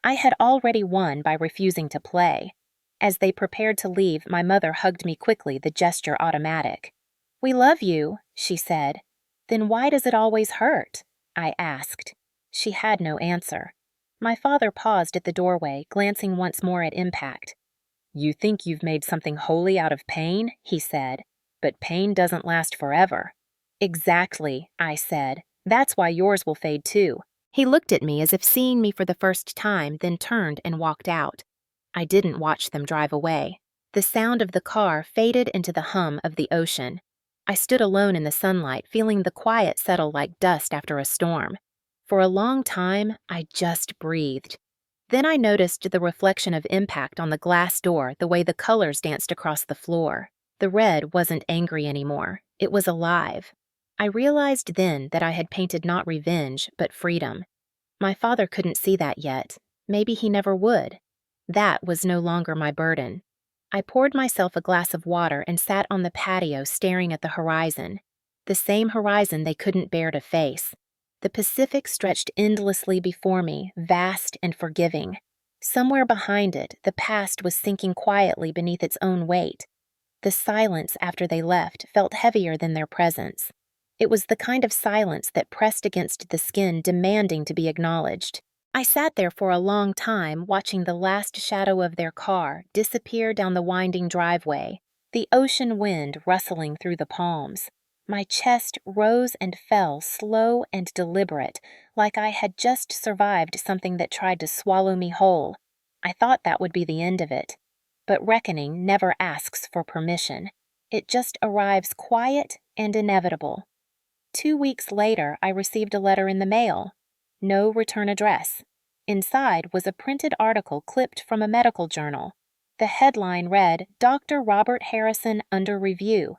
I had already won by refusing to play. As they prepared to leave, my mother hugged me quickly, the gesture automatic. "We love you," she said. "Then why does it always hurt?" I asked. She had no answer. My father paused at the doorway, glancing once more at Impact. "You think you've made something holy out of pain," he said, "but pain doesn't last forever." "Exactly," I said. "That's why yours will fade too." He looked at me as if seeing me for the first time, then turned and walked out. I didn't watch them drive away. The sound of the car faded into the hum of the ocean. I stood alone in the sunlight, feeling the quiet settle like dust after a storm. For a long time, I just breathed. Then I noticed the reflection of Impact on the glass door, the way the colors danced across the floor. The red wasn't angry anymore. It was alive. I realized then that I had painted not revenge, but freedom. My father couldn't see that yet. Maybe he never would. That was no longer my burden. I poured myself a glass of water and sat on the patio staring at the horizon. The same horizon they couldn't bear to face. The Pacific stretched endlessly before me, vast and forgiving. Somewhere behind it, the past was sinking quietly beneath its own weight. The silence after they left felt heavier than their presence. It was the kind of silence that pressed against the skin, demanding to be acknowledged. I sat there for a long time, watching the last shadow of their car disappear down the winding driveway, the ocean wind rustling through the palms. My chest rose and fell, slow and deliberate, like I had just survived something that tried to swallow me whole. I thought that would be the end of it. But reckoning never asks for permission. It just arrives quiet and inevitable. 2 weeks later, I received a letter in the mail. No return address. Inside was a printed article clipped from a medical journal. The headline read, "Dr. Robert Harrison under review.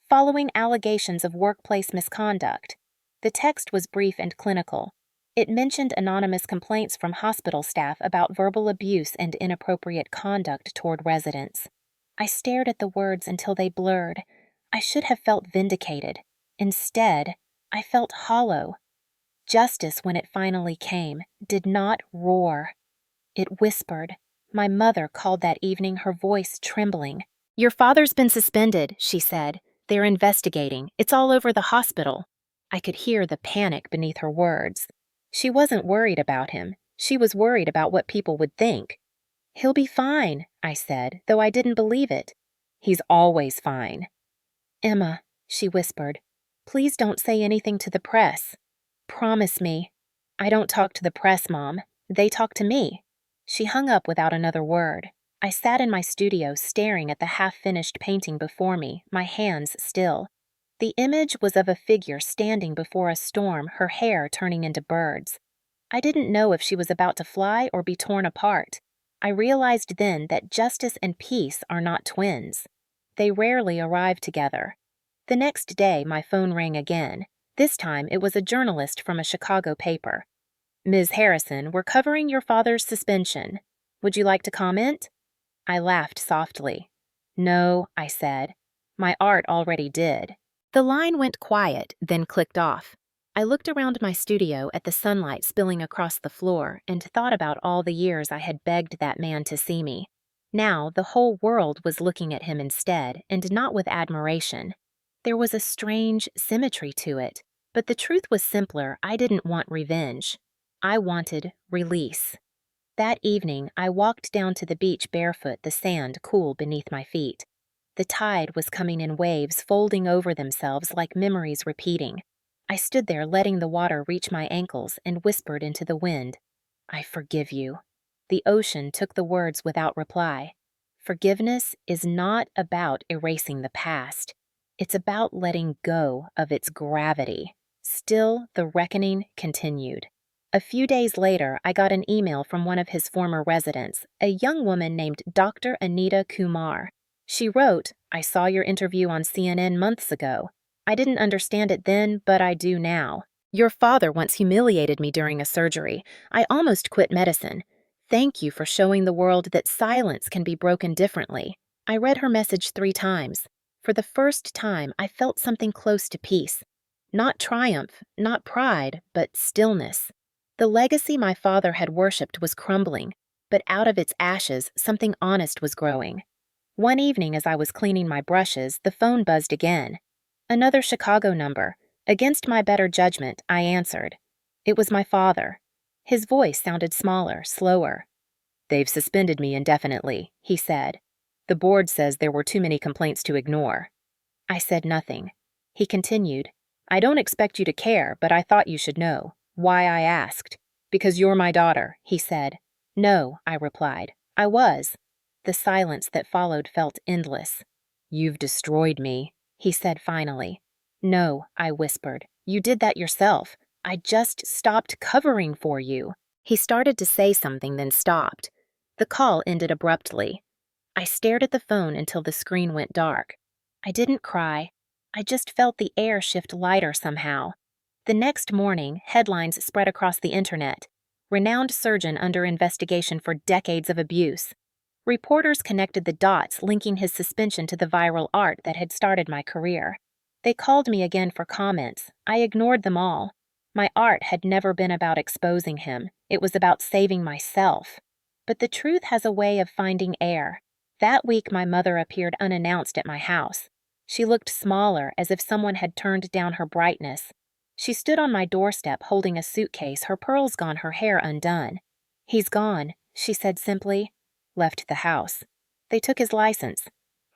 Following allegations of workplace misconduct." The text was brief and clinical. It mentioned anonymous complaints from hospital staff about verbal abuse and inappropriate conduct toward residents. I stared at the words until they blurred. I should have felt vindicated. Instead, I felt hollow. Justice, when it finally came, did not roar. It whispered. My mother called that evening, her voice trembling. "Your father's been suspended," she said. "They're investigating. It's all over the hospital." I could hear the panic beneath her words. She wasn't worried about him. She was worried about what people would think. "He'll be fine," I said, though I didn't believe it. "He's always fine." "Emma," she whispered, "please don't say anything to the press. Promise me." "I don't talk to the press, Mom. They talk to me." She hung up without another word. I sat in my studio staring at the half-finished painting before me, my hands still. The image was of a figure standing before a storm, her hair turning into birds. I didn't know if she was about to fly or be torn apart. I realized then that justice and peace are not twins. They rarely arrive together. The next day, my phone rang again. This time, it was a journalist from a Chicago paper. "Ms. Harrison, we're covering your father's suspension. Would you like to comment?" I laughed softly. "No," I said. My art already did. The line went quiet, then clicked off. I looked around my studio at the sunlight spilling across the floor and thought about all the years I had begged that man to see me. Now, the whole world was looking at him instead, and not with admiration. There was a strange symmetry to it, but the truth was simpler. I didn't want revenge. I wanted release. That evening, I walked down to the beach barefoot, the sand cool beneath my feet. The tide was coming in waves, folding over themselves like memories repeating. I stood there letting the water reach my ankles and whispered into the wind, "I forgive you." The ocean took the words without reply. Forgiveness is not about erasing the past. It's about letting go of its gravity. Still, the reckoning continued. A few days later, I got an email from one of his former residents, a young woman named Dr. Anita Kumar. She wrote, "I saw your interview on CNN months ago. I didn't understand it then, but I do now. Your father once humiliated me during a surgery. I almost quit medicine. Thank you for showing the world that silence can be broken differently." I read her message 3 times. For the first time, I felt something close to peace. Not triumph, not pride, but stillness. The legacy my father had worshipped was crumbling, but out of its ashes, something honest was growing. One evening as I was cleaning my brushes, the phone buzzed again. Another Chicago number. Against my better judgment, I answered. It was my father. His voice sounded smaller, slower. "They've suspended me indefinitely," he said. "The board says there were too many complaints to ignore." I said nothing. He continued, "I don't expect you to care, but I thought you should know. Why I asked. Because you're my daughter," he said. "No," I replied. "I was." The silence that followed felt endless. "You've destroyed me," he said finally. "No," I whispered. "You did that yourself. I just stopped covering for you." He started to say something, then stopped. The call ended abruptly. I stared at the phone until the screen went dark. I didn't cry. I just felt the air shift lighter somehow. The next morning, headlines spread across the internet. Renowned surgeon under investigation for decades of abuse. Reporters connected the dots, linking his suspension to the viral art that had started my career. They called me again for comments. I ignored them all. My art had never been about exposing him. It was about saving myself. But the truth has a way of finding air. That week, my mother appeared unannounced at my house. She looked smaller, as if someone had turned down her brightness. She stood on my doorstep holding a suitcase, her pearls gone, her hair undone. "He's gone," she said simply. "Left the house. They took his license.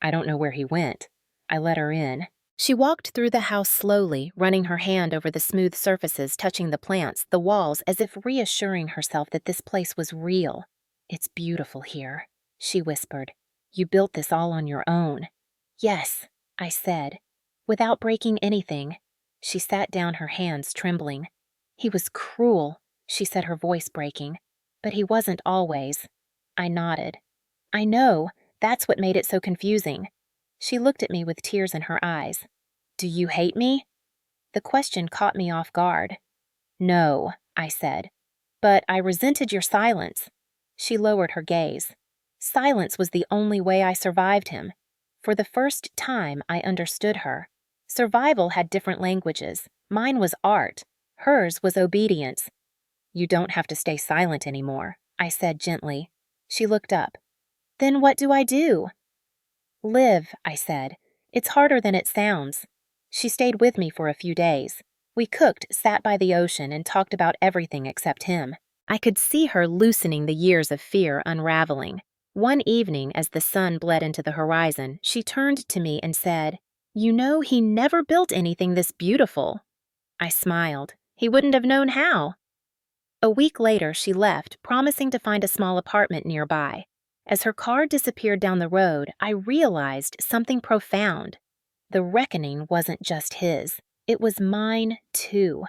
I don't know where he went." I let her in. She walked through the house slowly, running her hand over the smooth surfaces, touching the plants, the walls, as if reassuring herself that this place was real. "It's beautiful here," she whispered. "You built this all on your own." "Yes," I said, "without breaking anything." She sat down, her hands trembling. "He was cruel," she said, her voice breaking. "But he wasn't always." I nodded. "I know. That's what made it so confusing." She looked at me with tears in her eyes. "Do you hate me?" The question caught me off guard. "No," I said. "But I resented your silence." She lowered her gaze. Silence was the only way I survived him. For the first time, I understood her. Survival had different languages. Mine was art. Hers was obedience. "You don't have to stay silent anymore," I said gently. She looked up. "Then what do I do?" "Live," I said. "It's harder than it sounds." She stayed with me for a few days. We cooked, sat by the ocean, and talked about everything except him. I could see her loosening the years of fear unraveling. One evening, as the sun bled into the horizon, she turned to me and said, "You know, he never built anything this beautiful." I smiled. He wouldn't have known how. A week later, she left, promising to find a small apartment nearby. As her car disappeared down the road, I realized something profound. The reckoning wasn't just his. It was mine, too.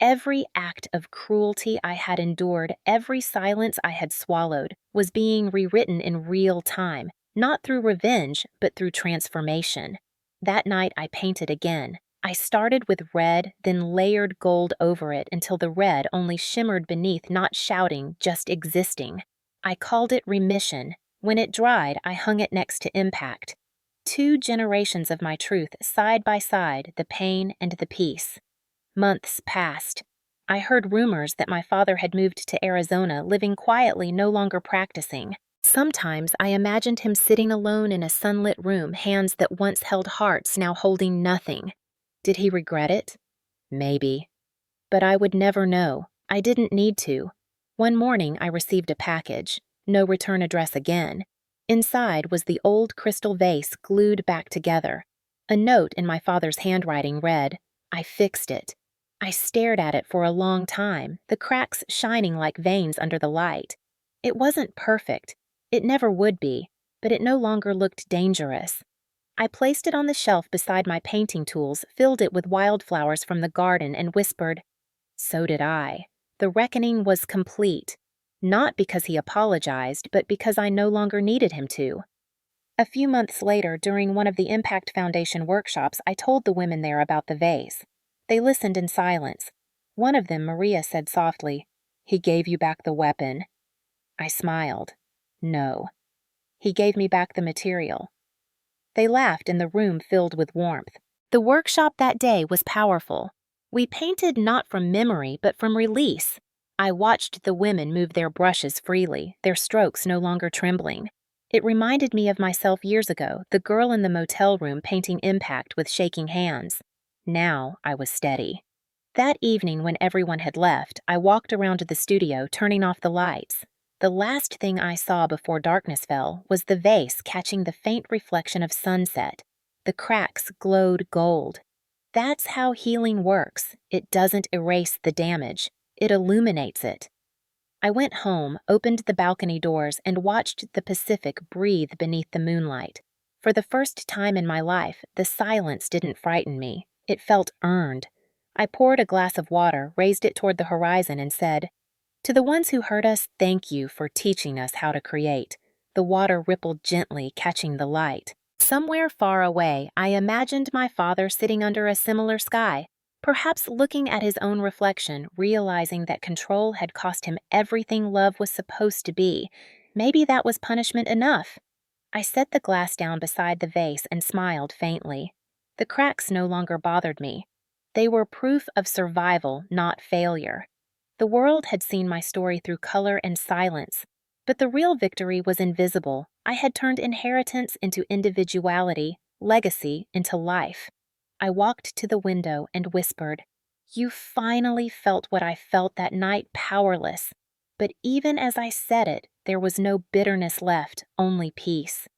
Every act of cruelty I had endured, every silence I had swallowed, was being rewritten in real time, not through revenge, but through transformation. That night, I painted again. I started with red, then layered gold over it until the red only shimmered beneath, not shouting, just existing. I called it remission. When it dried, I hung it next to impact. 2 generations of my truth, side by side, the pain and the peace. Months passed. I heard rumors that my father had moved to Arizona, living quietly, no longer practicing. Sometimes I imagined him sitting alone in a sunlit room, hands that once held hearts now holding nothing. Did he regret it? Maybe. But I would never know. I didn't need to. One morning I received a package. No return address again. Inside was the old crystal vase glued back together. A note in my father's handwriting read, "I fixed it." I stared at it for a long time, the cracks shining like veins under the light. It wasn't perfect. It never would be, but it no longer looked dangerous. I placed it on the shelf beside my painting tools, filled it with wildflowers from the garden, and whispered, "So did I." The reckoning was complete. Not because he apologized, but because I no longer needed him to. A few months later, during one of the Impact Foundation workshops, I told the women there about the vase. They listened in silence. One of them, Maria, said softly, "He gave you back the weapon." I smiled. "No. He gave me back the material." They laughed and the room filled with warmth. The workshop that day was powerful. We painted not from memory, but from release. I watched the women move their brushes freely, their strokes no longer trembling. It reminded me of myself years ago, the girl in the motel room painting impact with shaking hands. Now I was steady. That evening, when everyone had left, I walked around to the studio, turning off the lights. The last thing I saw before darkness fell was the vase catching the faint reflection of sunset. The cracks glowed gold. That's how healing works. It doesn't erase the damage. It illuminates it. I went home, opened the balcony doors, and watched the Pacific breathe beneath the moonlight. For the first time in my life, the silence didn't frighten me. It felt earned. I poured a glass of water, raised it toward the horizon, and said, "To the ones who hurt us, thank you for teaching us how to create." The water rippled gently, catching the light. Somewhere far away, I imagined my father sitting under a similar sky, perhaps looking at his own reflection, realizing that control had cost him everything love was supposed to be. Maybe that was punishment enough. I set the glass down beside the vase and smiled faintly. The cracks no longer bothered me. They were proof of survival, not failure. The world had seen my story through color and silence, but the real victory was invisible. I had turned inheritance into individuality, legacy into life. I walked to the window and whispered, "You finally felt what I felt that night, powerless." But even as I said it, there was no bitterness left, only peace.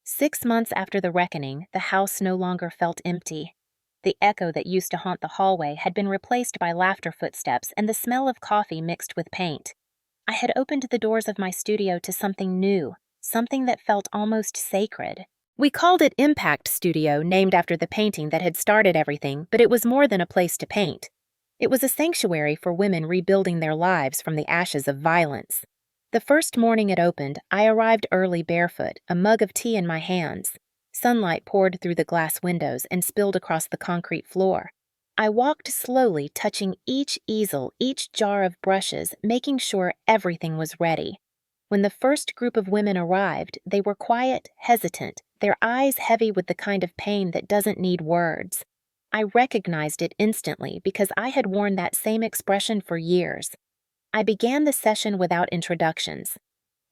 6 months after the reckoning, the house no longer felt empty. The echo that used to haunt the hallway had been replaced by laughter footsteps and the smell of coffee mixed with paint. I had opened the doors of my studio to something new, something that felt almost sacred. We called it Impact Studio, named after the painting that had started everything, but it was more than a place to paint. It was a sanctuary for women rebuilding their lives from the ashes of violence. The first morning it opened, I arrived early barefoot, a mug of tea in my hands. Sunlight poured through the glass windows and spilled across the concrete floor. I walked slowly, touching each easel, each jar of brushes, making sure everything was ready. When the first group of women arrived, they were quiet, hesitant, their eyes heavy with the kind of pain that doesn't need words. I recognized it instantly because I had worn that same expression for years. I began the session without introductions.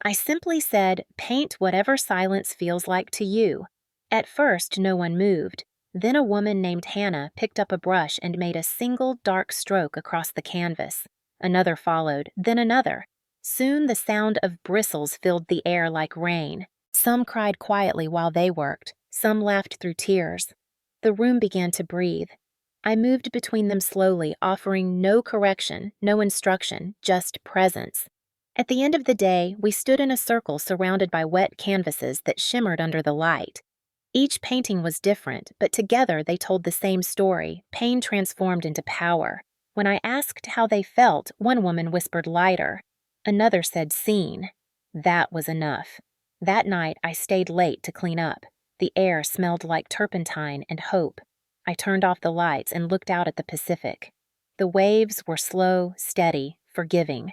I simply said, "Paint whatever silence feels like to you." At first, no one moved. Then a woman named Hannah picked up a brush and made a single dark stroke across the canvas. Another followed, then another. Soon the sound of bristles filled the air like rain. Some cried quietly while they worked. Some laughed through tears. The room began to breathe. I moved between them slowly, offering no correction, no instruction, just presence. At the end of the day, we stood in a circle surrounded by wet canvases that shimmered under the light. Each painting was different, but together they told the same story, pain transformed into power. When I asked how they felt, one woman whispered lighter. Another said seen. That was enough. That night, I stayed late to clean up. The air smelled like turpentine and hope. I turned off the lights and looked out at the Pacific. The waves were slow, steady, forgiving.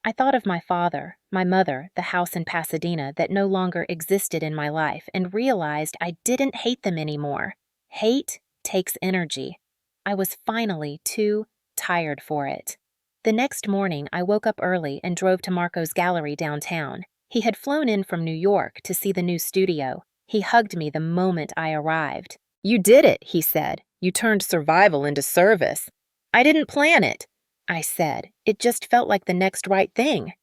I thought of my father, my mother, the house in Pasadena that no longer existed in my life, and realized I didn't hate them anymore. Hate takes energy. I was finally too tired for it. The next morning, I woke up early and drove to Marco's gallery downtown. He had flown in from New York to see the new studio. He hugged me the moment I arrived. "You did it," he said. "You turned survival into service." "I didn't plan it," I said. "It just felt like the next right thing."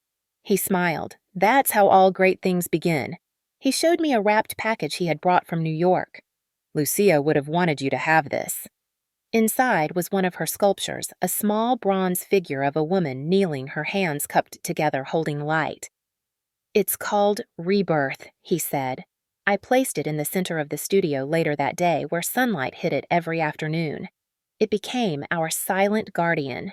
He smiled. "That's how all great things begin." He showed me a wrapped package he had brought from New York. "Lucia would have wanted you to have this." Inside was one of her sculptures, a small bronze figure of a woman kneeling, her hands cupped together holding light. "It's called Rebirth," he said. I placed it in the center of the studio later that day where sunlight hit it every afternoon. It became our silent guardian.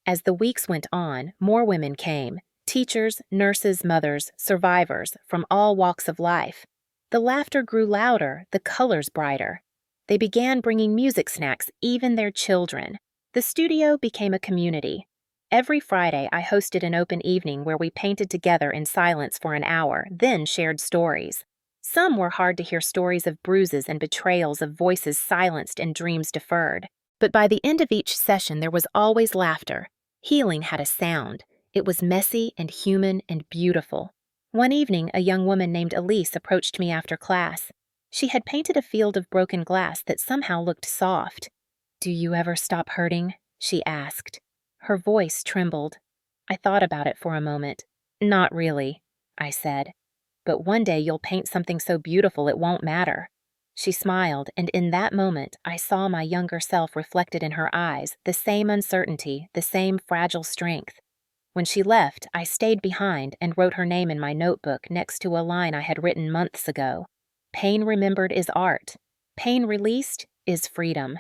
As the weeks went on, more women came, teachers, nurses, mothers, survivors from all walks of life. The laughter grew louder, the colors brighter. They began bringing music snacks, even their children. The studio became a community. Every Friday, I hosted an open evening where we painted together in silence for an hour, then shared stories. Some were hard to hear stories of bruises and betrayals of voices silenced and dreams deferred. But by the end of each session, there was always laughter. Healing had a sound. It was messy and human and beautiful. One evening, a young woman named Elise approached me after class. She had painted a field of broken glass that somehow looked soft. "Do you ever stop hurting?" she asked. Her voice trembled. I thought about it for a moment. "Not really," I said. "But one day you'll paint something so beautiful it won't matter." She smiled, and in that moment, I saw my younger self reflected in her eyes, the same uncertainty, the same fragile strength. When she left, I stayed behind and wrote her name in my notebook next to a line I had written months ago. "Pain remembered is art. Pain released is freedom."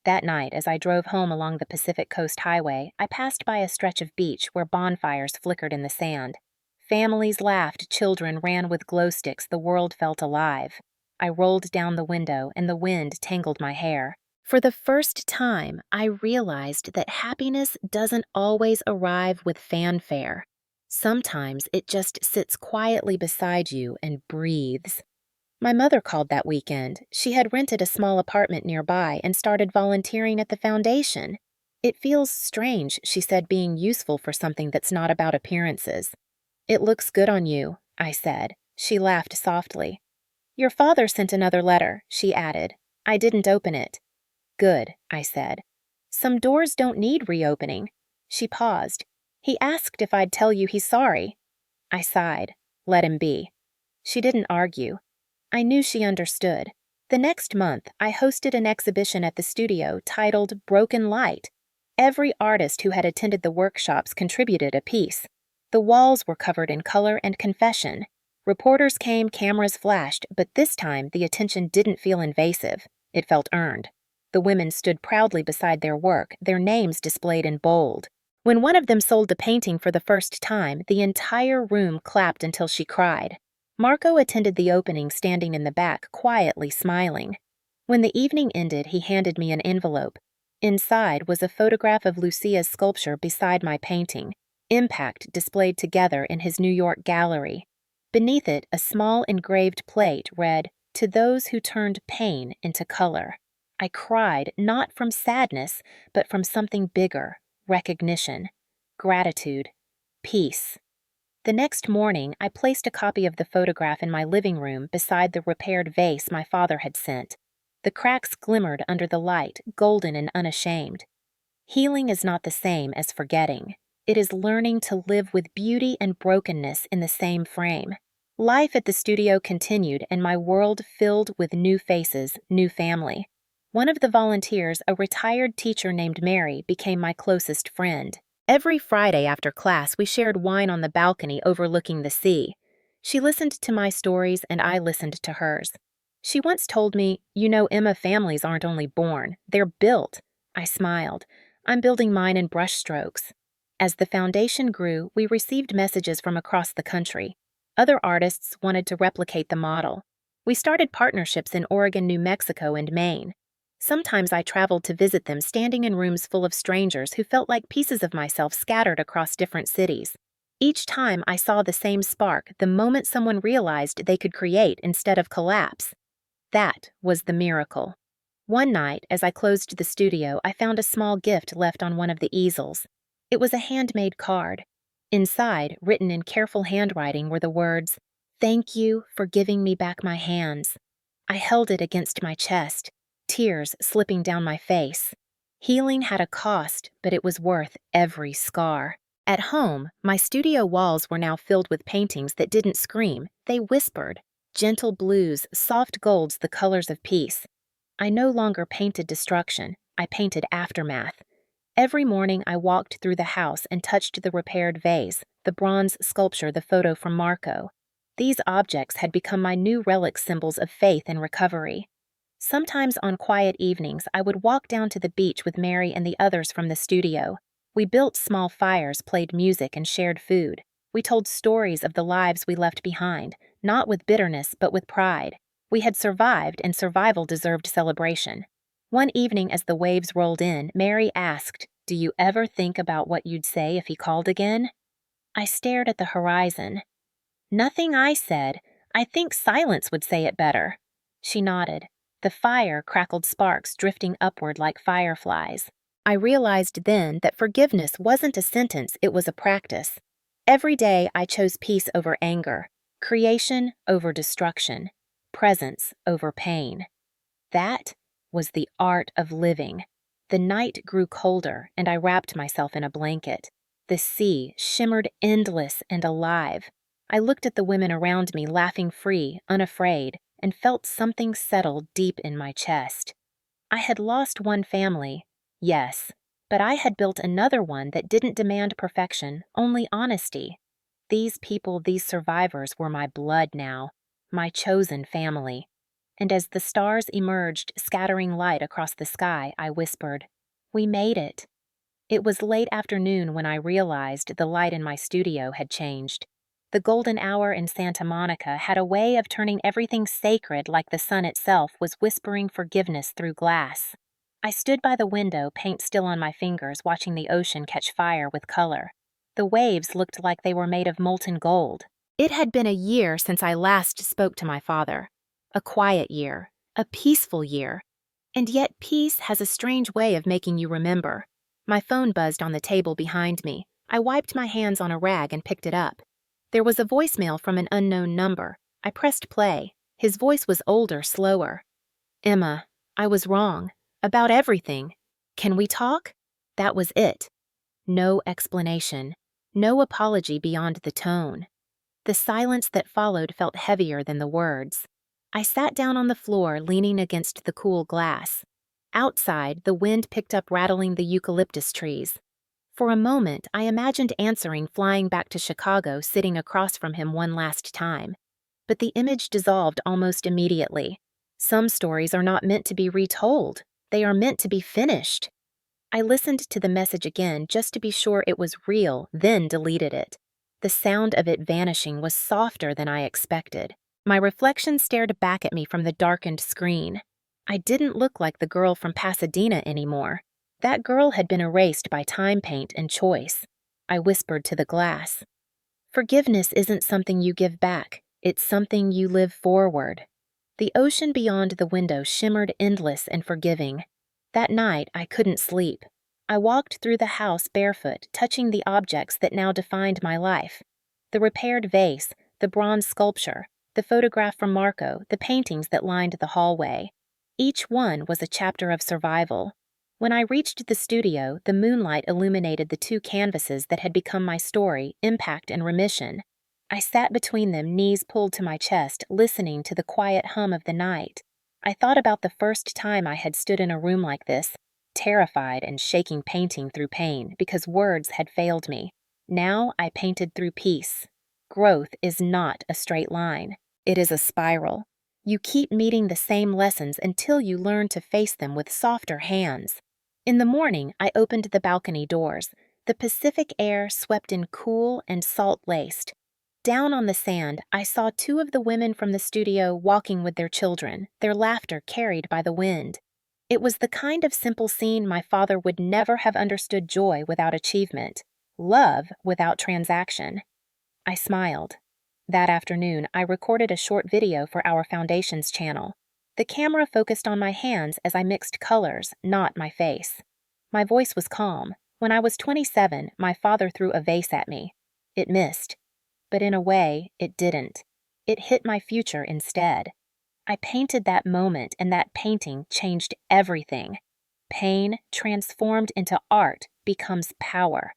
That night, as I drove home along the Pacific Coast Highway, I passed by a stretch of beach where bonfires flickered in the sand. Families laughed, children ran with glow sticks, the world felt alive. I rolled down the window and the wind tangled my hair. For the first time, I realized that happiness doesn't always arrive with fanfare. Sometimes it just sits quietly beside you and breathes. My mother called that weekend. She had rented a small apartment nearby and started volunteering at the foundation. It feels strange, she said, being useful for something that's not about appearances. It looks good on you, I said. She laughed softly. Your father sent another letter, she added. I didn't open it. Good, I said. Some doors don't need reopening. She paused. He asked if I'd tell you he's sorry. I sighed. Let him be. She didn't argue. I knew she understood. The next month, I hosted an exhibition at the studio titled Broken Light. Every artist who had attended the workshops contributed a piece. The walls were covered in color and confession. Reporters came, cameras flashed, but this time the attention didn't feel invasive. It felt earned. The women stood proudly beside their work, their names displayed in bold. When one of them sold a painting for the first time, the entire room clapped until she cried. Marco attended the opening standing in the back, quietly smiling. When the evening ended, he handed me an envelope. Inside was a photograph of Lucia's sculpture beside my painting, Impact displayed together in his New York gallery. Beneath it, a small engraved plate read, "To those who turned pain into color." I cried, not from sadness, but from something bigger, recognition, gratitude, peace. The next morning, I placed a copy of the photograph in my living room beside the repaired vase my father had sent. The cracks glimmered under the light, golden and unashamed. Healing is not the same as forgetting. It is learning to live with beauty and brokenness in the same frame. Life at the studio continued, and my world filled with new faces, new family. One of the volunteers, a retired teacher named Mary, became my closest friend. Every Friday after class, we shared wine on the balcony overlooking the sea. She listened to my stories, and I listened to hers. She once told me, "You know, Emma, families aren't only born, they're built." I smiled. I'm building mine in brushstrokes. As the foundation grew, we received messages from across the country. Other artists wanted to replicate the model. We started partnerships in Oregon, New Mexico, and Maine. Sometimes I traveled to visit them, standing in rooms full of strangers who felt like pieces of myself scattered across different cities. Each time I saw the same spark, the moment someone realized they could create instead of collapse. That was the miracle. One night, as I closed the studio, I found a small gift left on one of the easels. It was a handmade card. Inside, written in careful handwriting, were the words, "Thank you for giving me back my hands." I held it against my chest, tears slipping down my face. Healing had a cost, but it was worth every scar. At home, my studio walls were now filled with paintings that didn't scream, they whispered. Gentle blues, soft golds, the colors of peace. I no longer painted destruction, I painted aftermath. Every morning I walked through the house and touched the repaired vase, the bronze sculpture, the photo from Marco. These objects had become my new relic symbols of faith and recovery. Sometimes on quiet evenings, I would walk down to the beach with Mary and the others from the studio. We built small fires, played music, and shared food. We told stories of the lives we left behind, not with bitterness, but with pride. We had survived, and survival deserved celebration. One evening as the waves rolled in, Mary asked, "Do you ever think about what you'd say if he called again?" I stared at the horizon. "Nothing," I said. "I think silence would say it better." She nodded. The fire crackled sparks drifting upward like fireflies. I realized then that forgiveness wasn't a sentence, it was a practice. Every day I chose peace over anger, creation over destruction, presence over pain. That was the art of living. The night grew colder, and I wrapped myself in a blanket. The sea shimmered endless and alive. I looked at the women around me, laughing free, unafraid, and felt something settle deep in my chest. I had lost one family, yes, but I had built another one that didn't demand perfection, only honesty. These people, these survivors, were my blood now, my chosen family. And as the stars emerged, scattering light across the sky, I whispered, "We made it." It was late afternoon when I realized the light in my studio had changed. The golden hour in Santa Monica had a way of turning everything sacred, like the sun itself was whispering forgiveness through glass. I stood by the window, paint still on my fingers, watching the ocean catch fire with color. The waves looked like they were made of molten gold. It had been a year since I last spoke to my father. A quiet year, a peaceful year. And yet peace has a strange way of making you remember. My phone buzzed on the table behind me. I wiped my hands on a rag and picked it up. There was a voicemail from an unknown number. I pressed play. His voice was older, slower. "Emma, I was wrong. About everything. Can we talk?" That was it. No explanation. No apology beyond the tone. The silence that followed felt heavier than the words. I sat down on the floor, leaning against the cool glass. Outside, the wind picked up, rattling the eucalyptus trees. For a moment, I imagined answering, flying back to Chicago, sitting across from him one last time. But the image dissolved almost immediately. Some stories are not meant to be retold. They are meant to be finished. I listened to the message again just to be sure it was real, then deleted it. The sound of it vanishing was softer than I expected. My reflection stared back at me from the darkened screen. I didn't look like the girl from Pasadena anymore. That girl had been erased by time, paint, and choice. I whispered to the glass. Forgiveness isn't something you give back. It's something you live forward. The ocean beyond the window shimmered endless and forgiving. That night, I couldn't sleep. I walked through the house barefoot, touching the objects that now defined my life. The repaired vase, the bronze sculpture, the photograph from Marco, the paintings that lined the hallway. Each one was a chapter of survival. When I reached the studio, the moonlight illuminated the two canvases that had become my story, Impact and Remission. I sat between them, knees pulled to my chest, listening to the quiet hum of the night. I thought about the first time I had stood in a room like this, terrified and shaking, painting through pain because words had failed me. Now I painted through peace. Growth is not a straight line. It is a spiral. You keep meeting the same lessons until you learn to face them with softer hands. In the morning, I opened the balcony doors. The Pacific air swept in, cool and salt-laced. Down on the sand, I saw two of the women from the studio walking with their children, their laughter carried by the wind. It was the kind of simple scene my father would never have understood: joy without achievement, love without transaction. I smiled. That afternoon, I recorded a short video for our Foundation's channel. The camera focused on my hands as I mixed colors, not my face. My voice was calm. When I was 27, my father threw a vase at me. It missed. But in a way, it didn't. It hit my future instead. I painted that moment, and that painting changed everything. Pain, transformed into art, becomes power.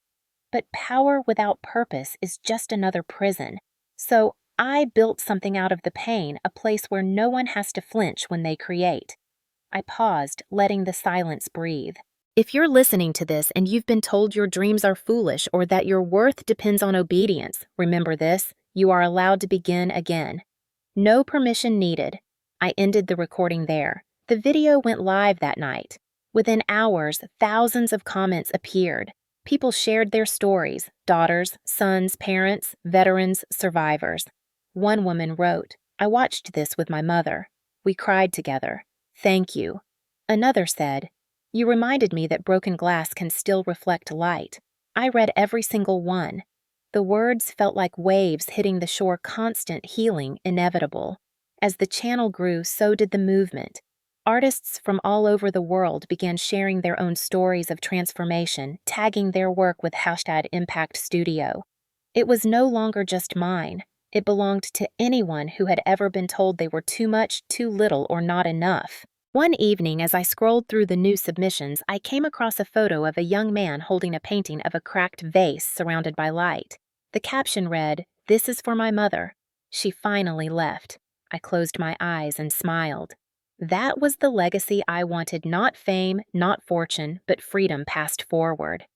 But power without purpose is just another prison. So I built something out of the pain, a place where no one has to flinch when they create. I paused, letting the silence breathe. If you're listening to this and you've been told your dreams are foolish or that your worth depends on obedience, remember this: you are allowed to begin again. No permission needed. I ended the recording there. The video went live that night. Within hours, thousands of comments appeared. People shared their stories: daughters, sons, parents, veterans, survivors. One woman wrote, "I watched this with my mother. We cried together. Thank you." Another said, "You reminded me that broken glass can still reflect light." I read every single one. The words felt like waves hitting the shore, constant, healing, inevitable. As the channel grew, so did the movement. Artists from all over the world began sharing their own stories of transformation, tagging their work with #ImpactStudio. It was no longer just mine. It belonged to anyone who had ever been told they were too much, too little, or not enough. One evening, as I scrolled through the new submissions, I came across a photo of a young man holding a painting of a cracked vase surrounded by light. The caption read, "This is for my mother. She finally left." I closed my eyes and smiled. That was the legacy I wanted: not fame, not fortune, but freedom passed forward.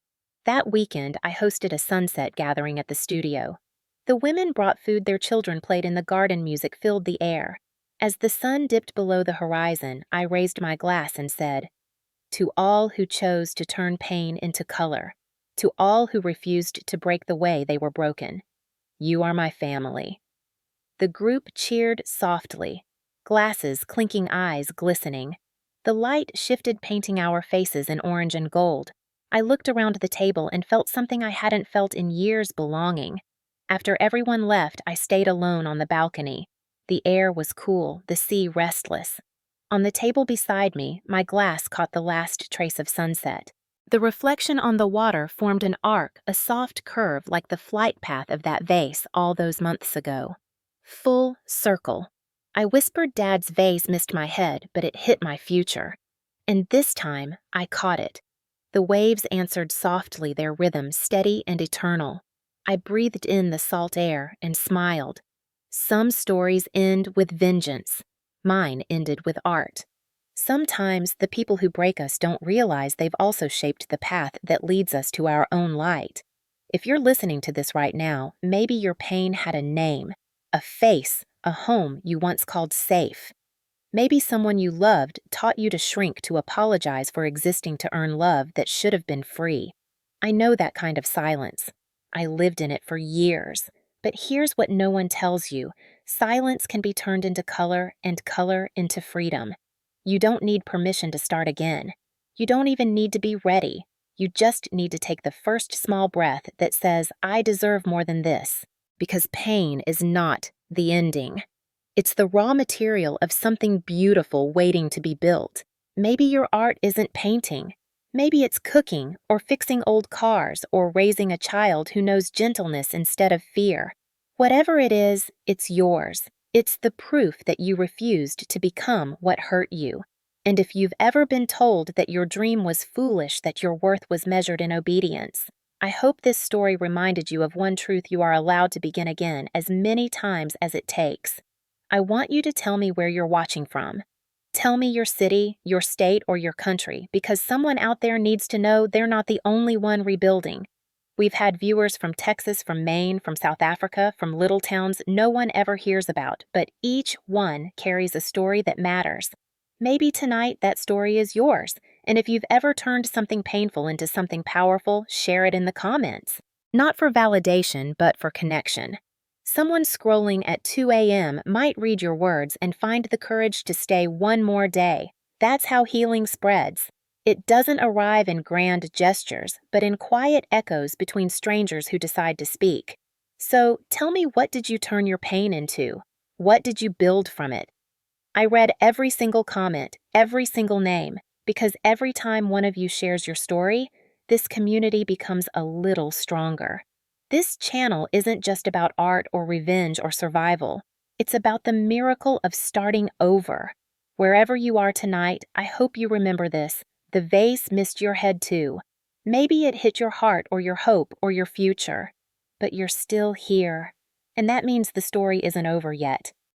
That weekend, I hosted a sunset gathering at the studio. The women brought food, their children played in the garden, music filled the air. As the sun dipped below the horizon, I raised my glass and said, "To all who chose to turn pain into color, to all who refused to break the way they were broken, You are my family." The group cheered softly, glasses clinking, eyes glistening. The light shifted, painting our faces in orange and gold. I looked around the table and felt something I hadn't felt in years: belonging. After everyone left, I stayed alone on the balcony. The air was cool, the sea restless. On the table beside me, my glass caught the last trace of sunset. The reflection on the water formed an arc, a soft curve like the flight path of that vase all those months ago. Full circle. I whispered Dad's vase missed my head, but it hit my future. And this time, I caught it. The waves answered softly, their rhythm steady and eternal. I breathed in the salt air and smiled. Some stories end with vengeance. Mine ended with art. Sometimes the people who break us don't realize they've also shaped the path that leads us to our own light. If you're listening to this right now, maybe your pain had a name, a face, a home you once called safe. Maybe someone you loved taught you to shrink, to apologize for existing to earn love that should have been free. I know that kind of silence. I lived in it for years. But here's what no one tells you: silence can be turned into color, and color into freedom. You don't need permission to start again. You don't even need to be ready. You just need to take the first small breath that says, "I deserve more than this." Because pain is not the ending. It's the raw material of something beautiful waiting to be built. Maybe your art isn't painting. Maybe it's cooking, or fixing old cars, or raising a child who knows gentleness instead of fear. Whatever it is, it's yours. It's the proof that you refused to become what hurt you. And if you've ever been told that your dream was foolish, that your worth was measured in obedience, I hope this story reminded you of one truth: you are allowed to begin again as many times as it takes. I want you to tell me where you're watching from. Tell me your city, your state, or your country, because someone out there needs to know they're not the only one rebuilding. We've had viewers from Texas, from Maine, from South Africa, from little towns no one ever hears about, but each one carries a story that matters. Maybe tonight that story is yours, and if you've ever turned something painful into something powerful, share it in the comments. Not for validation, but for connection. Someone scrolling at 2 a.m. might read your words and find the courage to stay one more day. That's how healing spreads. It doesn't arrive in grand gestures, but in quiet echoes between strangers who decide to speak. So tell me, what did you turn your pain into? What did you build from it? I read every single comment, every single name, because every time one of you shares your story, this community becomes a little stronger. This channel isn't just about art or revenge or survival. It's about the miracle of starting over. Wherever you are tonight, I hope you remember this. The vase missed your head too. Maybe it hit your heart or your hope or your future. But you're still here. And that means the story isn't over yet.